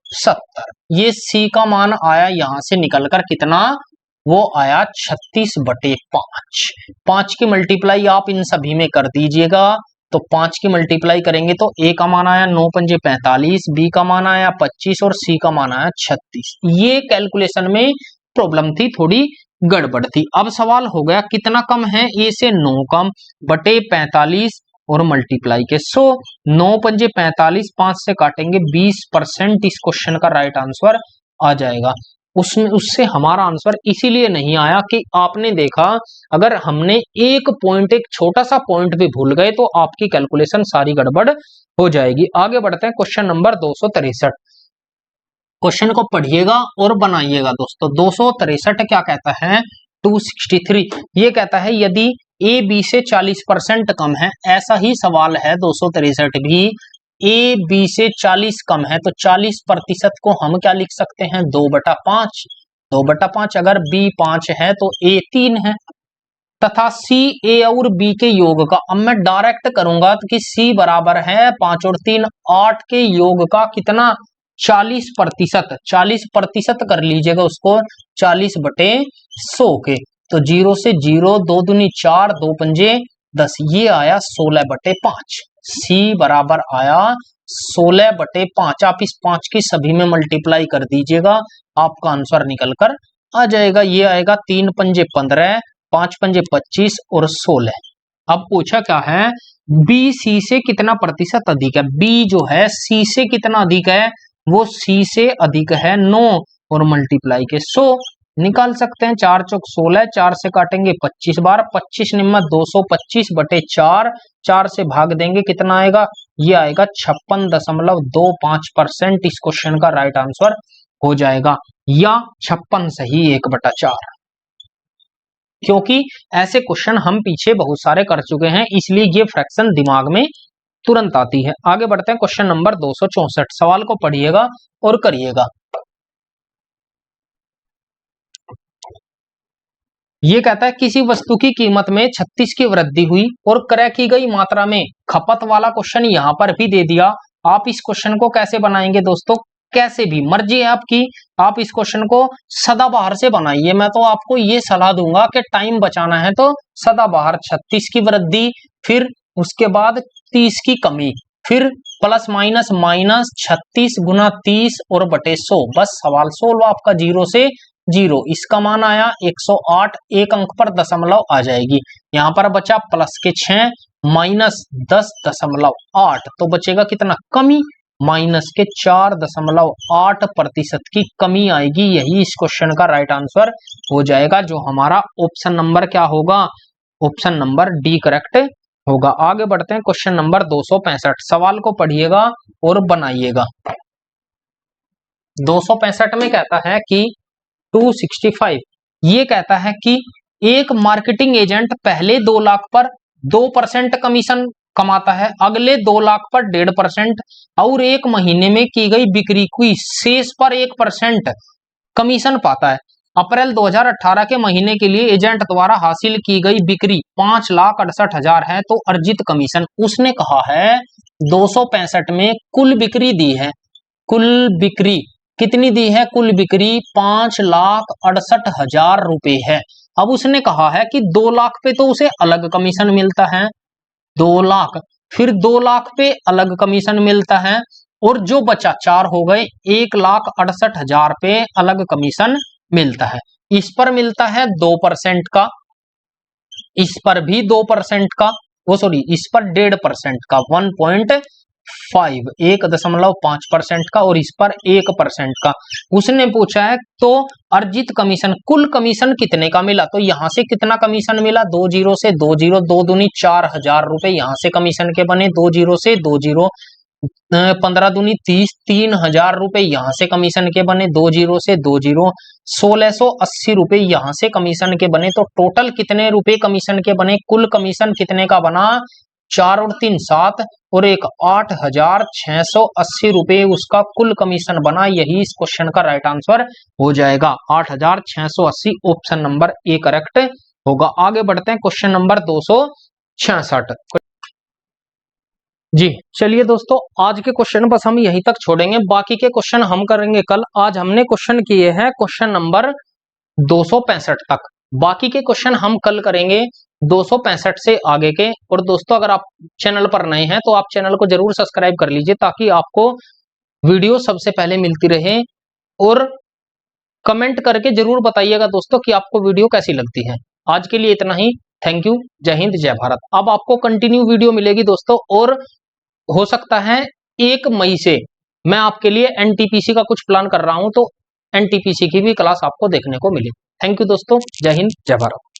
70। ये C का मान आया यहां से निकलकर कितना, वो आया 36/5। 5 की मल्टीप्लाई आप इन सभी में कर दीजिएगा, तो 5 की मल्टीप्लाई करेंगे तो A का मान आया 9 पंजे 45, B का मान आया 25 और C का मान आया 36। ये कैलकुलेशन में प्रॉब्लम थी, थोड़ी गड़बड़ थी। अब सवाल हो गया कितना कम है, A से 9 कम बटे 45 और मल्टीप्लाई के 100, 9 पंजे 45, 5 से काटेंगे 20%, इस क्वेश्चन का राइट आंसर आ जाएगा। उसमें उससे हमारा आंसर इसीलिए नहीं आया कि आपने देखा, अगर हमने एक पॉइंट, एक छोटा सा पॉइंट भी भूल गए तो आपकी कैलकुलेशन सारी गड़बड़ हो जाएगी। आगे बढ़ते हैं, क्वेश्चन नंबर 263। क्वेश्चन को पढ़िएगा और बनाइएगा दोस्तों। 263 क्या कहता है, 263 ये कहता है यदि ए बी से 40% कम है, ऐसा ही सवाल है 263 भी। ए बी से 40 कम है तो 40% को हम क्या लिख सकते हैं, 2/5, 2/5। अगर बी 5 है तो ए 3 है, तथा सी ए और बी के योग का, अब मैं डायरेक्ट करूंगा कि सी बराबर है 5 और 3 8 के योग का कितना, 40%, 40% कर लीजिएगा उसको 40/100 के। तो 0 से 0, 2 दूनी 4, 2 पंजे 10, ये आया 16/5। सी बराबर आया 16/5। आप इस 5 की सभी में मल्टीप्लाई कर दीजिएगा, आपका आंसर निकल कर आ जाएगा। ये आएगा 3 पंजे 15, 5 पंजे 25 और 16। अब पूछा क्या है, बी सी से कितना प्रतिशत अधिक है। बी जो है सी से कितना अधिक है, वो सी से अधिक है 9 और मल्टीप्लाई के 100 निकाल सकते हैं। 4 चौक 16, 4 से काटेंगे 25 बार, 25 निम्मा 225/4, 4 से भाग देंगे कितना आएगा, ये आएगा 56.25%। इस क्वेश्चन का राइट आंसर हो जाएगा, या 56 सही 1/4। क्योंकि ऐसे क्वेश्चन हम पीछे बहुत सारे कर चुके हैं, इसलिए ये फ्रैक्शन दिमाग में तुरंत आती है। आगे बढ़ते हैं, क्वेश्चन नंबर 264। सवाल को पढ़िएगा और करिएगा। ये कहता है किसी वस्तु की कीमत में 36 की वृद्धि हुई और क्रय की गई मात्रा में खपत वाला क्वेश्चन यहां पर भी दे दिया। आप इस क्वेश्चन को कैसे बनाएंगे दोस्तों, कैसे भी मर्जी है आपकी, आप इस क्वेश्चन को सदाबहार से बनाइए। मैं तो आपको ये सलाह दूंगा कि टाइम बचाना है तो सदाबहार 36 की वृद्धि, फिर उसके बाद 30 की कमी, फिर प्लस माइनस माइनस 36 गुना 30 और बटे 100। बस सवाल सोल्व आपका 0 से 0। इसका मान आया 108, एक अंक पर दशमलव आ जाएगी। यहां पर बचा प्लस के 6 माइनस 10.8, तो बचेगा कितना, कमी, माइनस के 4.8% की कमी आएगी। यही इस क्वेश्चन का राइट आंसर हो जाएगा, जो हमारा ऑप्शन नंबर क्या होगा, ऑप्शन नंबर डी करेक्ट होगा। आगे बढ़ते हैं, क्वेश्चन नंबर 265। सवाल को पढ़िएगा और बनाइएगा। 265 में कहता है कि 265, ये कहता है कि एक मार्केटिंग एजेंट पहले 2 लाख पर 2% कमीशन कमाता है, अगले 2 लाख पर 1.5% और 1 महीने में की गई बिक्री की शेष पर 1% कमीशन पाता है। अप्रैल 2018 के महीने के लिए एजेंट द्वारा हासिल की गई बिक्री 5,68,000 है, तो अर्जित कमीशन, उसने कहा है 265 में कुल बिक्री दी है, कुल बिक्री कितनी दी है, कुल बिक्री 5,68,000 रुपए है। अब उसने कहा है कि 2 लाख पे तो उसे अलग कमीशन मिलता है, 2 लाख, फिर 2 लाख पे अलग कमीशन मिलता है, और जो बचा 4 हो गए, 1,68,000 पे अलग कमीशन मिलता है। इस पर मिलता है 2% का, इस पर भी 2% का, वो सॉरी इस पर 1.5% का, 1.5% का, और इस पर 1% का। उसने पूछा है तो अर्जित कमीशन, कुल कमीशन कितने का मिला, तो यहां से कितना कमीशन मिला, 2 0 से 2 0, 2 दूनी 4,000 रुपए यहां से कमीशन के बने, 2 0 से 2 0, 15 दूनी 30, 3,000 रुपए यहां से कमीशन के बने, 2 0 से 2 0, 1,680 रुपए यहां से कमीशन के बने। तो टोटल कितने रुपए कमीशन के बने, कुल कमीशन कितने का बना, 4 और 3 7 और एक 8,680 रुपए उसका कुल कमीशन बना। यही इस क्वेश्चन का राइट आंसर हो जाएगा, 8,680 ऑप्शन नंबर ए करेक्ट होगा। आगे बढ़ते हैं, क्वेश्चन नंबर 266। जी चलिए दोस्तों, आज के क्वेश्चन बस हम यहीं तक छोड़ेंगे, बाकी के क्वेश्चन हम करेंगे कल। आज हमने क्वेश्चन किए हैं क्वेश्चन नंबर 265 तक, बाकी के क्वेश्चन हम कल करेंगे 265 से आगे के। और दोस्तों, अगर आप चैनल पर नए हैं तो आप चैनल को जरूर सब्सक्राइब कर लीजिए, ताकि आपको वीडियो सबसे पहले मिलती रहे। और कमेंट करके जरूर बताइएगा दोस्तों कि आपको वीडियो कैसी लगती है। आज के लिए इतना ही, थैंक यू, जय हिंद जय भारत। अब आपको कंटिन्यू वीडियो मिलेगी दोस्तों, और हो सकता है 1 मई से मैं आपके लिए एनटीपीसी का कुछ प्लान कर रहा हूं, तो एनटीपीसी की भी क्लास आपको देखने को मिले। थैंक यू दोस्तों, जय हिंद जय भारत।